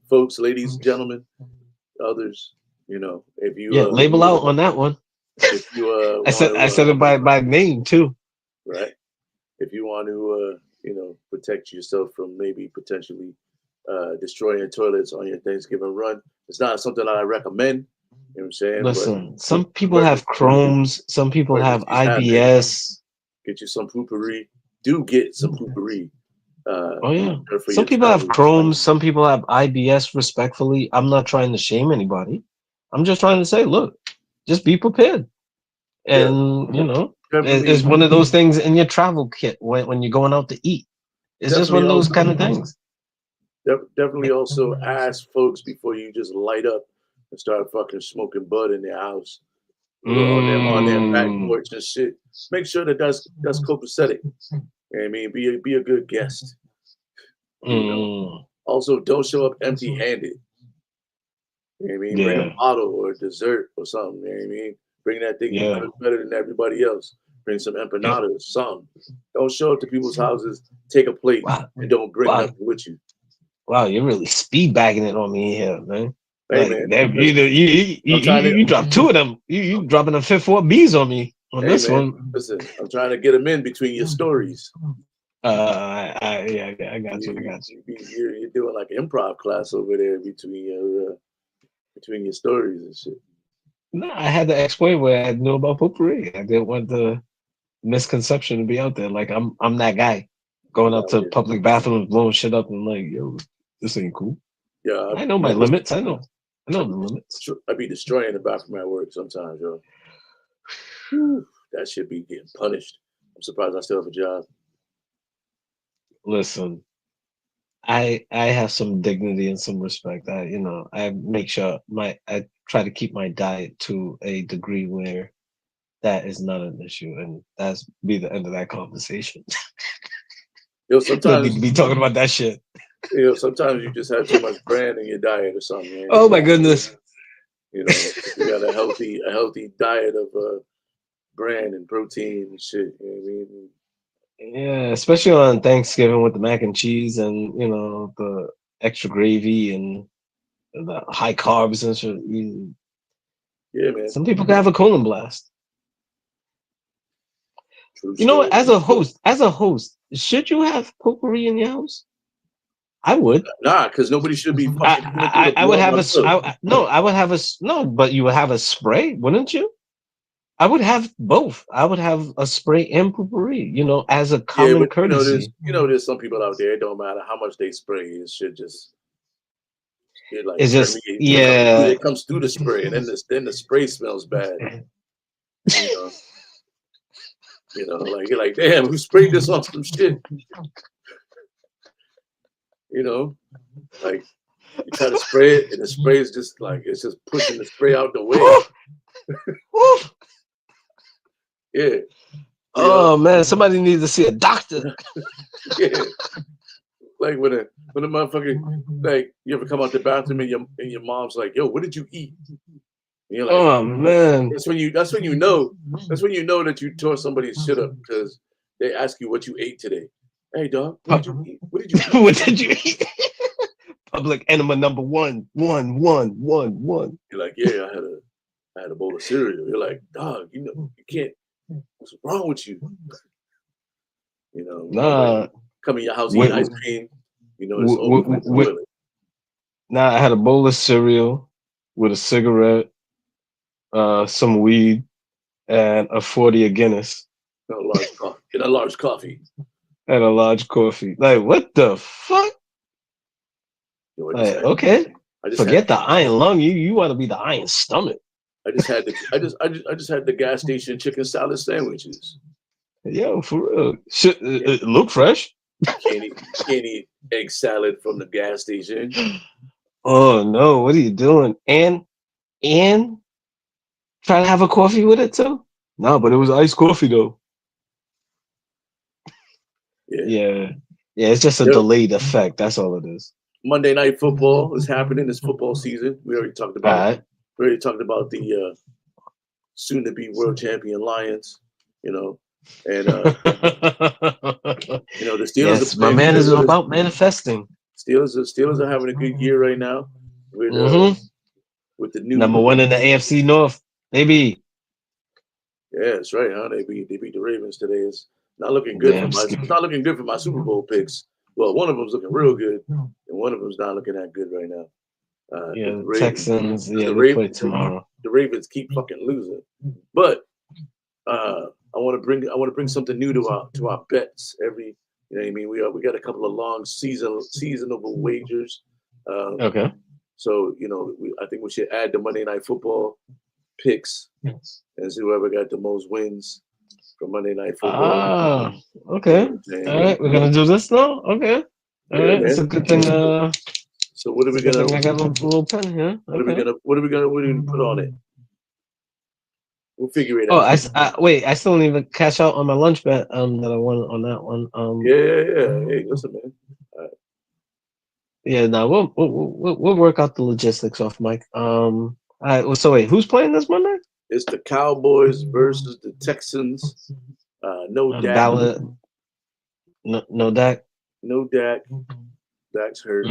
folks, ladies, gentlemen, others. If you yeah, label out on that one. want I said to it by name too. right, if you want to protect yourself from maybe potentially destroying toilets on your Thanksgiving run, it's not something that I recommend. You know what I'm saying? But Listen, some people have emergencies, Crohn's, some people have emergencies happen. IBS. Get you some poopery. Do get some poopery Oh yeah. for Some your people have travels. Crohn's, some people have IBS, respectfully. I'm not trying to shame anybody. I'm just trying to say, look, just be prepared. Yeah, And it's definitely, one of those things in your travel kit when you're going out to eat. It's just one definitely of those also kind of things. definitely also ask folks before you just light up and start fucking smoking bud in their house or on their back Mm, porch and shit. Make sure that's copacetic. You know what I mean, be a good guest. You know. mm, Also, don't show up empty-handed. You know what I mean, bring a yeah, bottle or a dessert or something. You know what I mean, bring that thing you yeah, dress better than everybody else. Bring some yeah. empanadas, something. Don't show up to people's houses, take a plate, Wow, and don't bring wow, nothing with you. wow! You're really speed bagging it on me here, man. Hey Like man, that, I'm trying to. you dropped two of them. You dropping the fifth four B's on me on Hey this man, one. listen, I'm trying to get them in between your stories. I got you. I got you. You're doing like an improv class over there between your stories and shit. No, I had to explain where I knew about potpourri. I didn't want the misconception to be out there. Like I'm that guy going out Nah, to public bathrooms, blowing shit up, and like, yo, this ain't cool. yeah, I know my limits. I know the limits. I be destroying the bathroom at work sometimes, yo. Whew, that should be getting punished. I'm surprised I still have a job. Listen, I have some dignity and some respect. I make sure I try to keep my diet to a degree where that is not an issue, and that's be the end of that conversation. Yo, Don't need to sometimes be talking about that shit. Sometimes you just have too much bran in your diet or something, man. Oh my goodness. If you got a healthy diet of bran and protein and shit. You know what I mean? Yeah, especially on Thanksgiving with the mac and cheese and the extra gravy and the high carbs and shit. Yeah, man. Some people can have a colon blast. True You know what? story. As a host, should you have potpourri in your house? I would. Nah, because nobody should be fucking coming through to I would blow have my load. no, I would have no, but you would have a spray, wouldn't you? I would have both. I would have a spray and potpourri, as a Yeah, common but courtesy. there's some people out there. It don't matter how much they spray. It should just like It's just, permeate. yeah. It comes through the spray, and then the spray smells bad. You know, like you're like, damn, who sprayed this on some shit? Like you try to spray it, and the spray is just like it's just pushing the spray out the way. Yeah. Oh man, somebody needs to see a doctor. Yeah. Like when a motherfucker, like you ever come out the bathroom and your mom's like, yo, what did you eat? And you're like, Oh man. that's when you know that you tore somebody's shit up because they ask you what you ate today. Hey dog, what did you eat? What did you eat? What did you eat? Public enema number one. You're like, yeah, I had a bowl of cereal. You're like, dog, you can't. What's wrong with you? Nah. Come in your house eating ice cream. It's over with the toilet. Nah, I had a bowl of cereal with a cigarette, some weed, and a 40 of Guinness. And a large coffee. And a large coffee. Like, what the fuck? Like, okay. Forget the iron lung. You want to be the iron stomach. I just had the gas station chicken salad sandwiches. Yo, for real. It look fresh. Can't eat egg salad from the gas station. Oh no, what are you doing? And try to have a coffee with it too? No, but it was iced coffee though. Yeah. It's just a delayed effect. That's all it is. Monday Night Football is happening. It's football season. We already talked about. We already talked about the soon-to-be world champion Lions. And the Steelers. Yes, my man is about manifesting. Steelers are having a good year right now with the new number one in the AFC North, maybe. Yeah, that's right, huh? They beat the Ravens today. It's not looking good it's not looking good for my Super Bowl picks. Well, one of them's looking real good, and one of them's not looking that good right now. The Texans. Yeah, they play tomorrow. The Ravens keep fucking losing, but I want to bring something new to our bets. Every what I mean, we got a couple of long seasonable wagers. Okay. So I think we should add the Monday Night Football picks and see whoever got the most wins for Monday Night Football. Okay. All right, we're gonna do this now. Okay. All right, it's a good thing. So what are we gonna? I got a little pen here. What are we gonna put on it? We'll figure it out. Wait, I still need to cash out on my lunch bet that I won on that one. Yeah. Hey, listen, man. All right. Yeah, no, we'll work out the logistics off, Mike. All right. So wait, who's playing this Monday? It's the Cowboys versus the Texans. No Dak. No Dak. No Dak. Dak's hurt.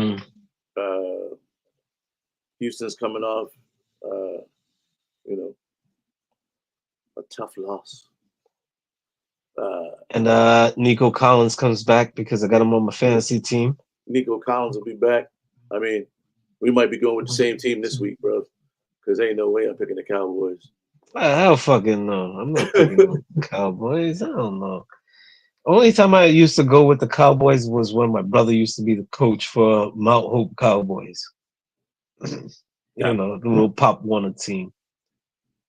Houston's coming off, a tough loss. And Nico Collins comes back because I got him on my fantasy team. Nico Collins will be back. I mean, we might be going with the same team this week, bro. Because ain't no way I'm picking the Cowboys. I don't fucking know. I'm not picking the Cowboys. I don't know. Only time I used to go with the Cowboys was when my brother used to be the coach for Mount Hope Cowboys. The little Pop Warner team.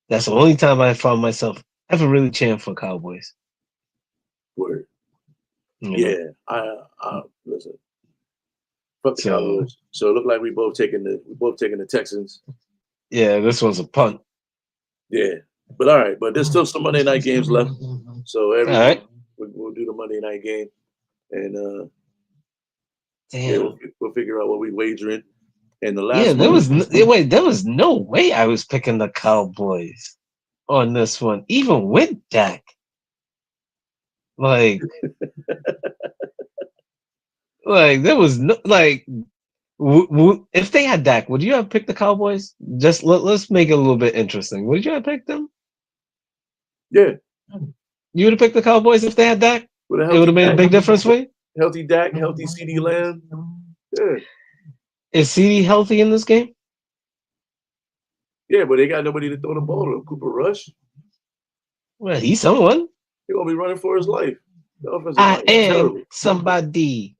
That's the only time I found myself ever really cheering for Cowboys. Word. Yeah. I listen. Fuck the Cowboys. So it looked like we both taking the Texans. Yeah, this was a punt. Yeah. But all right, but there's still some Monday night games left. So we'll do the Monday night game. And Yeah, Damn. we'll figure out what we wagering. And the Yeah, last one, there was no way I was picking the Cowboys on this one, even with Dak. Like, there was no like. If they had Dak, would you have picked the Cowboys? Just let's make it a little bit interesting. Would you have picked them? yeah, You would have picked the Cowboys if they had Dak. with a It would healthy have made a Dak, big difference for you. healthy Dak, healthy CD Lamb. Yeah, Is CD healthy in this game? yeah, but they got nobody to throw the ball to. Cooper Rush, Well, he's someone. he's gonna be running for his life. The offensive I line is am terrible. somebody.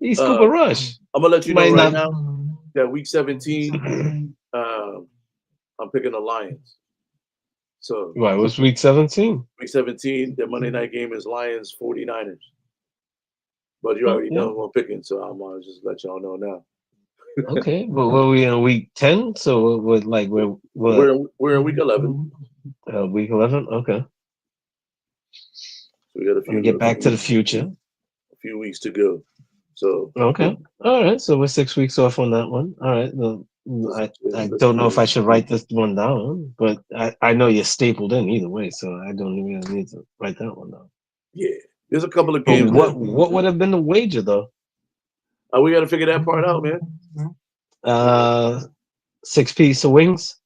He's Cooper Uh, Rush. I'm gonna let you know Might right not. now that week 17, um, I'm picking the Lions. So Why? It was week 17. week 17, the Monday night game is Lions 49ers. But you Oh, already yeah. know who I'm picking, so I'm gonna just let y'all know now. Okay, but were we in week 10? So we're what? We're in week 11, Week 11. Okay, so we got let me get back to the future. a few weeks to go. So Okay, all right. So we're 6 weeks off on that one. All right. Well, I don't know if I should write this one down, but I know you're stapled in either way, so I don't even need to write that one down. yeah, there's a couple of But games. what would have been the wager though? We got to figure that part out, man. 6 piece of wings.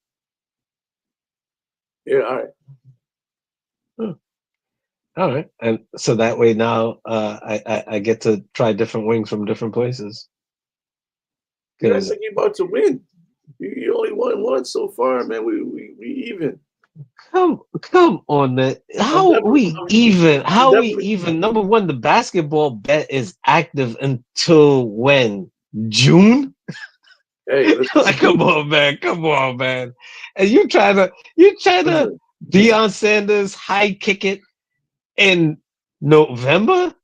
Yeah, all right. Hmm. All right, and so that way now I get to try different wings from different places. You act Because like you about to win. You only won once so far, man. We even. come on, man. I'm How definitely, we even? I'm How we definitely. even? Number one, the basketball bet is active until when? June? Hey, listen, Like, come on, man. Come on, man. And you trying to listen, Deion Sanders high kick it in November,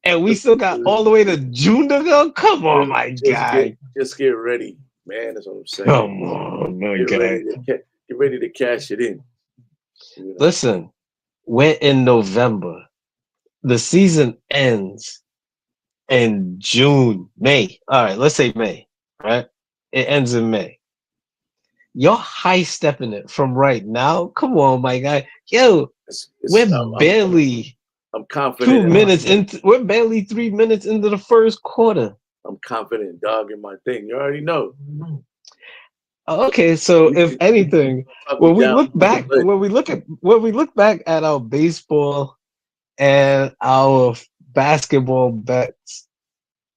and we still got listen. all the way to June to go. Come on, my Just get guy. just get ready, man. That's what I'm saying. Come on, my Get guy. ready to get ready to cash it in. You know, Listen, we're in November. The season ends in June, May. All right, let's say May, right? It ends in May. You're high stepping it from right now. Come on, my guy. Yo, it's we're barely I'm confident in my we're barely 3 minutes into the first quarter. I'm confident, dog, in my thing. You already know. Okay, so You if can anything, talk me down. But when we look back at our baseball and our basketball bets,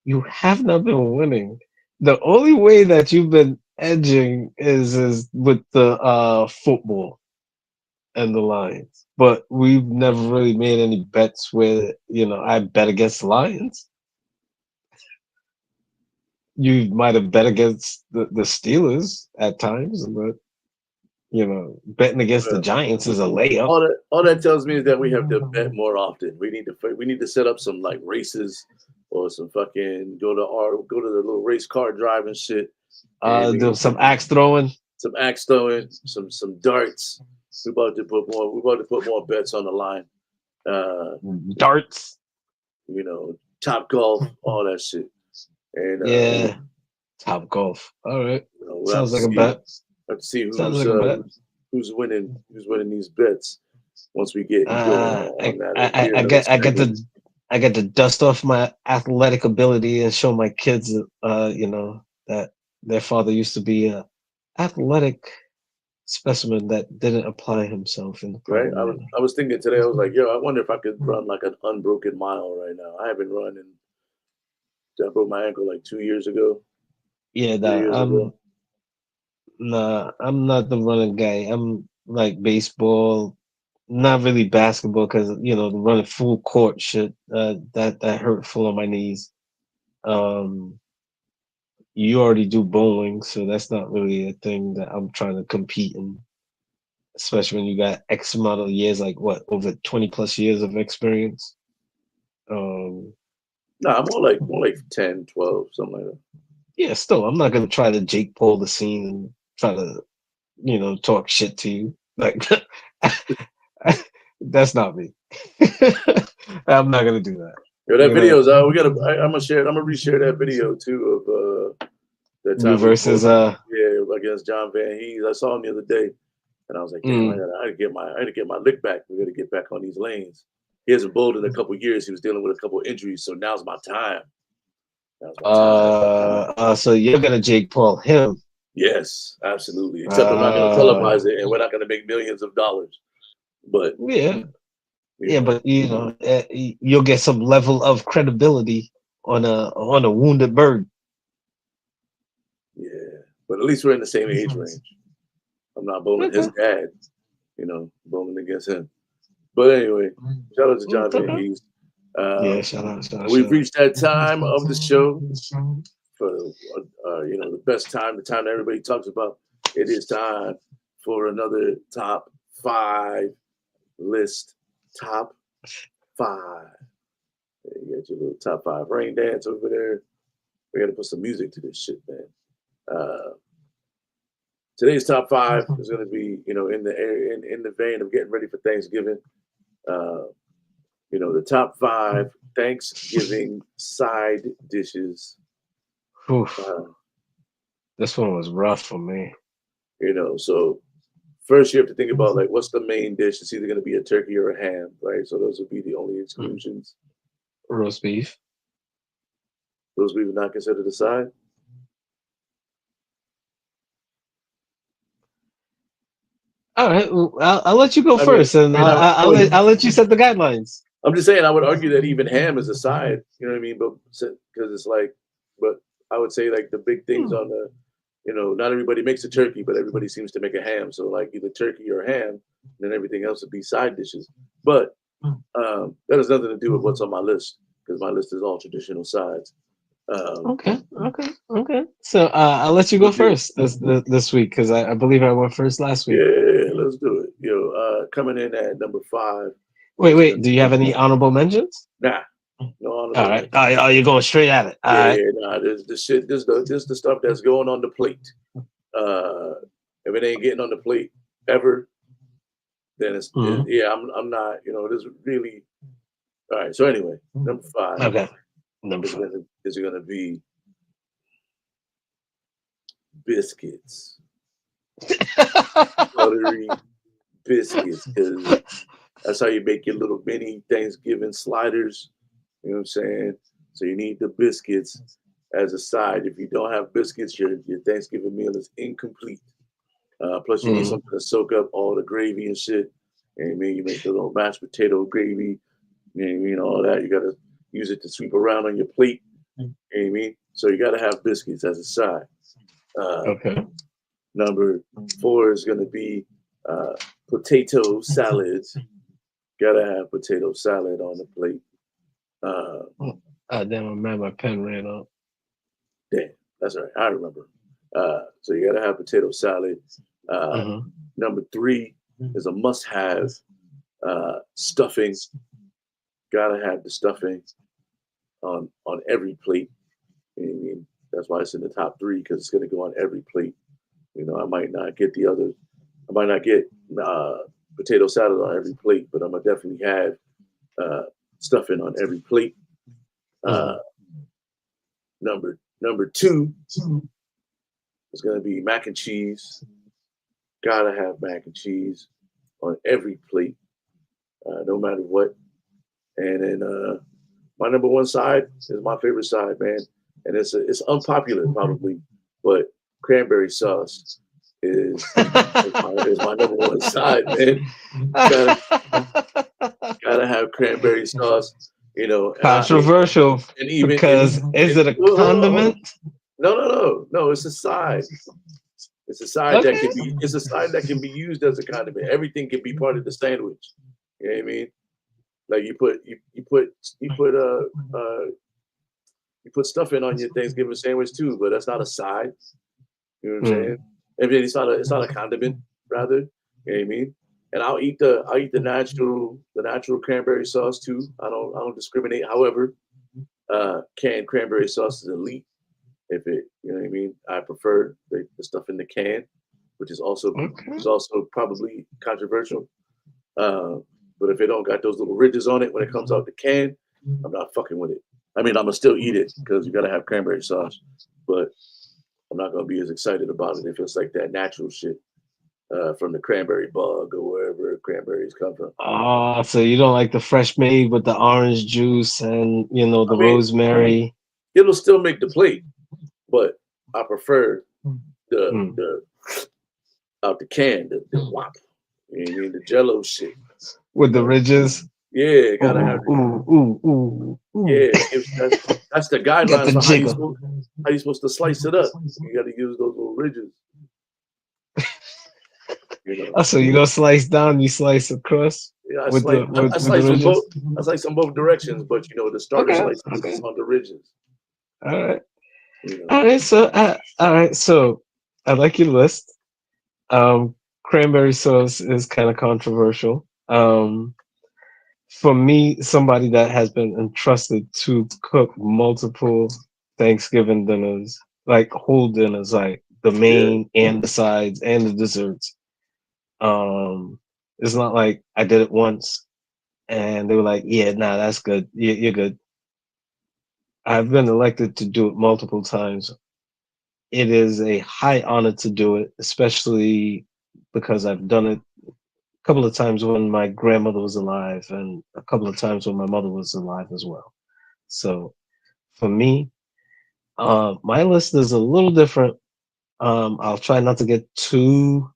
you have not been winning. The only way that you've been edging is with the football and the Lions. But we've never really made any bets where, I bet against the Lions. You might have bet against the Steelers at times, but betting against the Giants is a layup. all that tells me is that we have to bet more often. We need to set up some like races or some fucking go to the little race car driving shit. And Do some axe throwing. some axe throwing, some darts. We about to put more bets on the line. Darts. Top golf, all that shit. And Yeah. Top golf. All right. we'll Sounds like a bet. have to see Sounds like a bet. who's winning these bets once we get going on that. I get to dust off my athletic ability and show my kids, that their father used to be a athletic specimen that didn't apply himself in the Right. proper manner. I was thinking today. I was like, yo, I wonder if I could run like an unbroken mile right now. I haven't run I broke my ankle like 2 years ago. Yeah, 3 years ago. I'm not the running guy. I'm like baseball, not really basketball because the running full court shit that hurtful on my knees. You already do bowling, so that's not really a thing that I'm trying to compete in. Especially when you got X amount of years, like what, over 20 plus years of experience. No, I'm more like 10, 12, something like that. Yeah, still, I'm not gonna try to Jake Paul the scene and try to, talk shit to you. Like, that's not me. I'm not gonna do that. Yo, that video's out. I'm gonna share it. I'm gonna reshare that video too of that you time we versus both, yeah, against John Van Hees. I saw him the other day, and I was like, damn, mm, I gotta get my lick back. We gotta get back on these lanes. He hasn't bowled in a couple years. He was dealing with a couple injuries, so now's my time. Now's my time. so you're gonna Jake Paul him. Yes, absolutely. Except I'm not gonna televise it, and we're not gonna make millions of dollars. But yeah. you Yeah, know, but you'll get some level of credibility on a wounded bird. yeah. But at least we're in the same age range. I'm not bowling his Okay. dad, bowling against him. But anyway, shout out to John Van Okay. Hees. Yeah, shout out. We've reached that time of the show for the best time, the time that everybody talks about. It is time for another top 5 list. Top 5. You got your little top 5 rain dance over there. We got to put some music to this shit, man. Today's top 5 is going to be, in the vein of getting ready for Thanksgiving. The top 5 Thanksgiving side dishes. This one was rough for me. So first you have to think about like what's the main dish. It's either going to be a turkey or a ham, right? So those would be the only exclusions. Roast beef. Roast beef is not considered a side. All right, I'll let you go first, and I'll let you set the guidelines. I'm just saying, I would argue that even ham is a side. You know what I mean? But because it's like, but I would say like the big things on the, not everybody makes a turkey, but everybody seems to make a ham. So like either turkey or ham, and then everything else would be side dishes. But that has nothing to do with what's on my list because my list is all traditional sides. Okay. So I'll let you go first this week because I believe I went first last week. Yeah, let's do it. Coming in at number 5. Wait. Do you have any honorable mentions? Nah, no honorable. All right. Oh, you're going straight at it. Yeah, nah. There's the shit. This the stuff that's going on the plate. If it ain't getting on the plate ever, then it's yeah. I'm not. It is really. All right. So anyway, number 5. Okay. Number 5 is going to be biscuits. Buttery biscuits, because that's how you make your little mini Thanksgiving sliders. You know what I'm saying? So you need the biscuits as a side. If you don't have biscuits, your Thanksgiving meal is incomplete. Plus, you need something to soak up all the gravy and shit. You know what I mean? You make the little mashed potato gravy. You know what I mean? All that. You got to use it to sweep around on your plate. You know what I mean? So you got to have biscuits as a side. Okay. Number 4 is going to be potato salads. Gotta have potato salad on the plate. Damn, man, my pen ran out. Damn, that's all right. I remember. So you gotta have potato salad. Number 3 is a must-have. Stuffing. Gotta have the stuffing on every plate. You know what I mean? That's why it's in the top 3 because it's gonna go on every plate. I might not get the other. I might not get potato salad on every plate, but I'm gonna definitely have stuffing on every plate. Number 2 is gonna be mac and cheese. Gotta have mac and cheese on every plate, no matter what. And then my number 1 side is my favorite side, man, and it's unpopular probably, but cranberry sauce is my number 1 side, man. Gotta have cranberry sauce, Controversial, and even because is it a condiment? No, it's a side. It's a side that can be. It's a side that can be used as a condiment. Everything can be part of the sandwich. You know what I mean? Like you put stuff in on your Thanksgiving sandwich too, but that's not a side. You know what I'm saying? I mean, it's not a condiment, rather. You know what I mean? And I'll eat the natural cranberry sauce too. I don't discriminate. However, canned cranberry sauce is elite. If it, you know what I mean, I prefer the stuff in the can, which is also probably controversial. But if it don't got those little ridges on it when it comes out the can, I'm not fucking with it. I mean, I'm gonna still eat it because you gotta have cranberry sauce, but I'm not gonna be as excited about it if it's like that natural shit from the cranberry bug or wherever cranberries come from. So you don't like the fresh made with the orange juice and I the mean, rosemary. it'll still make the plate, but I prefer the Mm. the out the can, the wop. You know what I mean? The Jello shit. With the Like, ridges. yeah, gotta have Ooh, it. ooh, ooh, ooh, ooh. Yeah, that's the Got guidelines the for jiggle. how you supposed to slice it up. You got to use those little ridges. You know. Oh, so you don't slice down, you slice across Yeah, with the I with the slice from ridges. both. I slice from both directions, but the starter Okay, slices okay. is on the ridges. All right. You know. All right. So I like your list. Cranberry sauce is kind of controversial. For me, somebody that has been entrusted to cook multiple Thanksgiving dinners, like whole dinners, like the Yeah. main and the sides and the desserts. It's not like I did it once and they were like, "Yeah, nah, that's good. You're good." I've been elected to do it multiple times. It is a high honor to do it, especially because I've done it a couple of times when my grandmother was alive and a couple of times when my mother was alive as well. So for me, my list is a little different. I'll try not to get too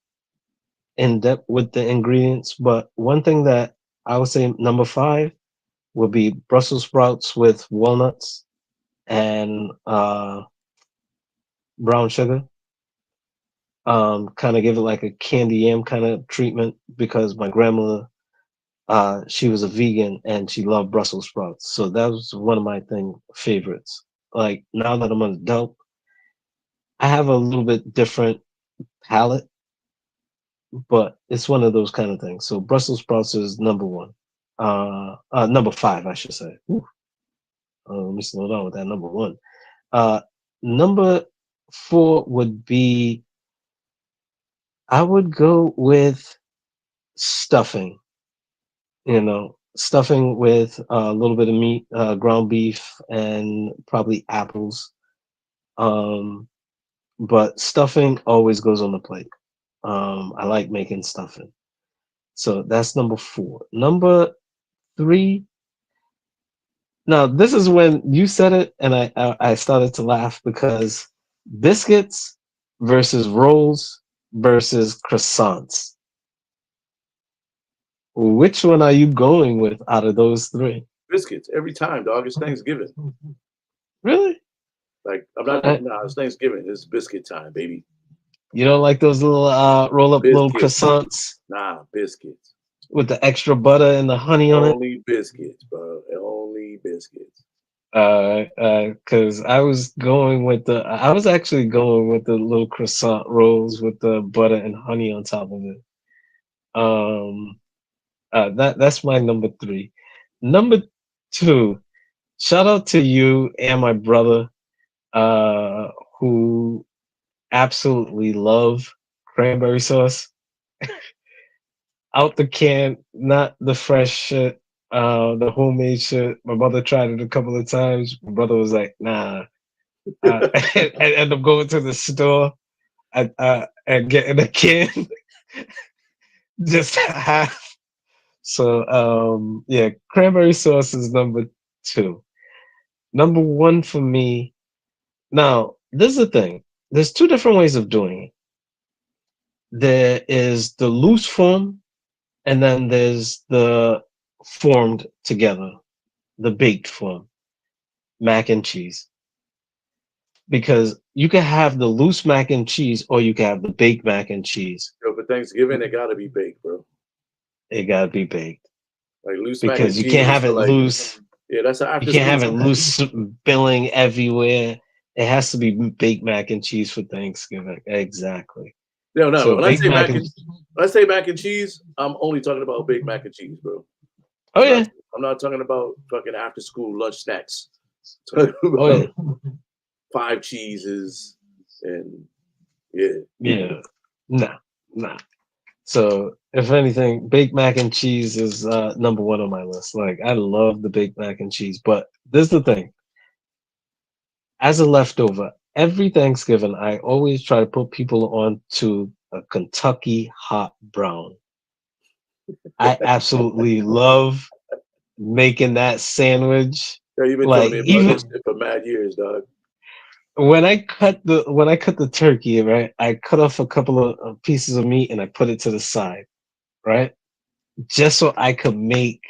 in depth with the ingredients, but one thing that I would say number five would be Brussels sprouts with walnuts and brown sugar. Kind of give it like a candy yam kind of treatment because my grandmother, she was a vegan and she loved Brussels sprouts. So that was one of my favorites. Like now that I'm an adult, I have a little bit different palate, but it's one of those kind of things. So Brussels sprouts is number one. Number five, I should say. Whew. Let me slow down with that. Number one. Uh, number four would be I would go with stuffing. Stuffing with a little bit of meat, ground beef, and probably apples. Um, but stuffing always goes on the plate. I like making stuffing. So that's number four. Number three. Now this is when you said it, and I started to laugh because biscuits versus rolls versus croissants. Which one are you going with out of those three? Biscuits every time, dog. It's Thanksgiving. Really? Like I'm All not. right. Nah, it's Thanksgiving. It's biscuit time, baby. You don't like those little roll up little Biscuits. croissants Nah, biscuits. with the extra butter and the honey on it? Only biscuits, bro. Only biscuits. Because I was actually going with the little croissant rolls with the butter and honey on top of it. Um, that's my number three. Number two, shout out to you and my brother, uh, who absolutely love cranberry sauce out the can, not the fresh shit, the homemade shit. My mother tried it a couple of times. My brother was like, "Nah." And end up going to the store and getting a can, just half. So yeah, cranberry sauce is number two. Number one for me. Now, this is the thing. There's two different ways of doing it. There is the loose form, and then there's the formed together, the baked form, mac and cheese. Because you can have the loose mac and cheese, or you can have the baked mac and cheese. Yo, for Thanksgiving, it gotta be baked, bro. It gotta be baked Like loose mac and because you cheese can't is have for it like, loose. yeah, that's an You after can't school have it snack. loose spilling everywhere. It has to be baked mac and cheese for Thanksgiving. Exactly. No, no. So baked mac and When I say mac and cheese, I'm only talking about baked mac and cheese, bro. oh I'm not yeah, I'm not talking about fucking after school lunch snacks. I'm talking oh yeah, about five cheeses and yeah. yeah. Nah, nah. So if anything, baked mac and cheese is number one on my list. Like I love the baked mac and cheese, but this is the thing. As a leftover, every Thanksgiving, I always try to put people on to a Kentucky hot brown. I absolutely love making that sandwich. Yeah, you've been telling Like me about this even shit for mad years, dog. when I cut the turkey, right, I cut off a couple of pieces of meat and I put it to the side, right, just so I could make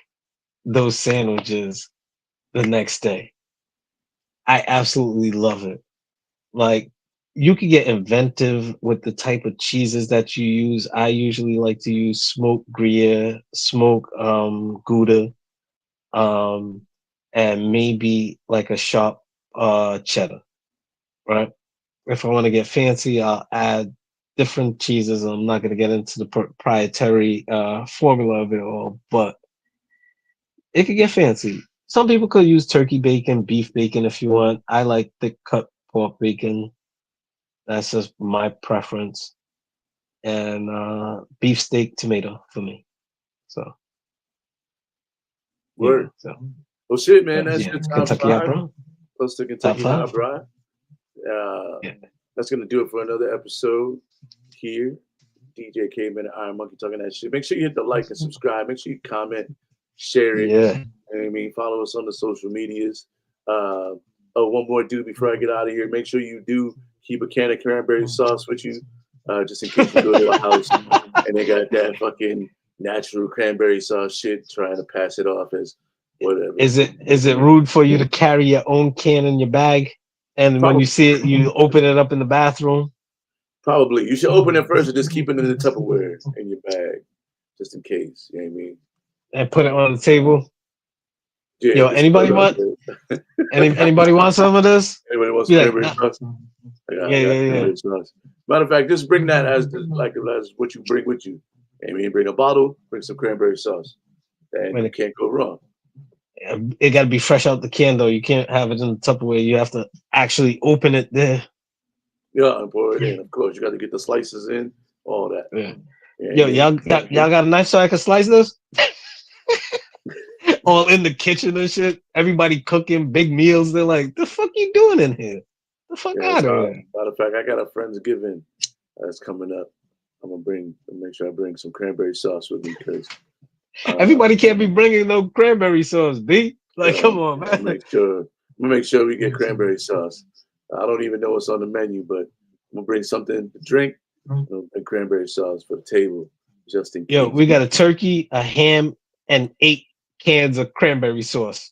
those sandwiches the next day. I absolutely love it. Like you could get inventive with the type of cheeses that you use. I usually like to use smoked Gruyere, smoked Gouda, um, and maybe like a sharp cheddar, right? If I want to get fancy, I'll add different cheeses. I'm not going to get into the proprietary formula of it all, but it could get fancy. Some people could use turkey bacon, beef bacon if you want. I like thick cut pork bacon. That's just my preference. And beef steak tomato for me. So yeah, Word. so Well, shit, man. That's yeah, your top Kentucky Hot five. Brown, Close to top Kentucky Hot five. Rye. Uh, Yeah, that's gonna do it for another episode here. DJ Caveman and Iron Monkey talking that shit. Make sure you hit the like and subscribe. Make sure you comment, share it. yeah. You know what I mean? Follow us on the social medias. Uh, one more dude before I get out of here. Make sure you do keep a can of cranberry sauce with you, just in case you go to a house and they got that fucking natural cranberry sauce shit trying to pass it off as whatever. Is it rude for you to carry your own can in your bag, and when you Probably, see it, you open it up in the bathroom probably. You should open it first and just keep it in the Tupperware in your bag, just in case. You know what I mean? and put it on the table? Yeah, Yo, just put anybody it out want there. anybody want some of this? Anybody wants Be like, cranberry nah. sauce? Yeah, I got yeah, yeah. cranberry sauce. Matter of fact, just bring that as what you bring with you. I mean, bring a bottle, bring some cranberry sauce, and you Wait, can't go wrong. it got to be fresh out the can though. You can't have it in the Tupperware. You have to actually open it there. Yeah, and pour it in. Of course, you got to get the slices in, all that. Yeah. You know what I Yo, mean? y'all got a knife so I can slice this? All in the kitchen and shit. Everybody cooking big meals. They're like, the fuck you doing in here? The fuck Yeah, out of so here. matter of fact, I got a Friendsgiving that's coming up. I'm gonna make sure I bring some cranberry sauce with me because Everybody can't be bringing no cranberry sauce, B. Like, yeah, come on, I'll man. make sure we get cranberry sauce. I don't even know what's on the menu, but I'm gonna bring something to drink and cranberry sauce for the table just in Yo, case. we got a turkey, a ham, and 8 cans of cranberry sauce.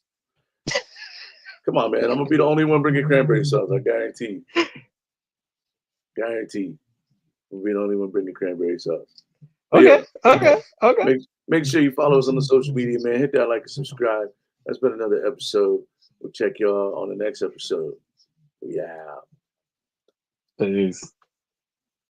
Come on, man. I'm gonna be the only one bringing cranberry sauce. I guarantee. Guarantee. I'm gonna be the only one bringing cranberry sauce. But Okay, yeah, okay, okay. make sure you follow us on the social media, man. Hit that like and subscribe. That's been another episode. We'll check y'all on the next episode. Yeah. Peace.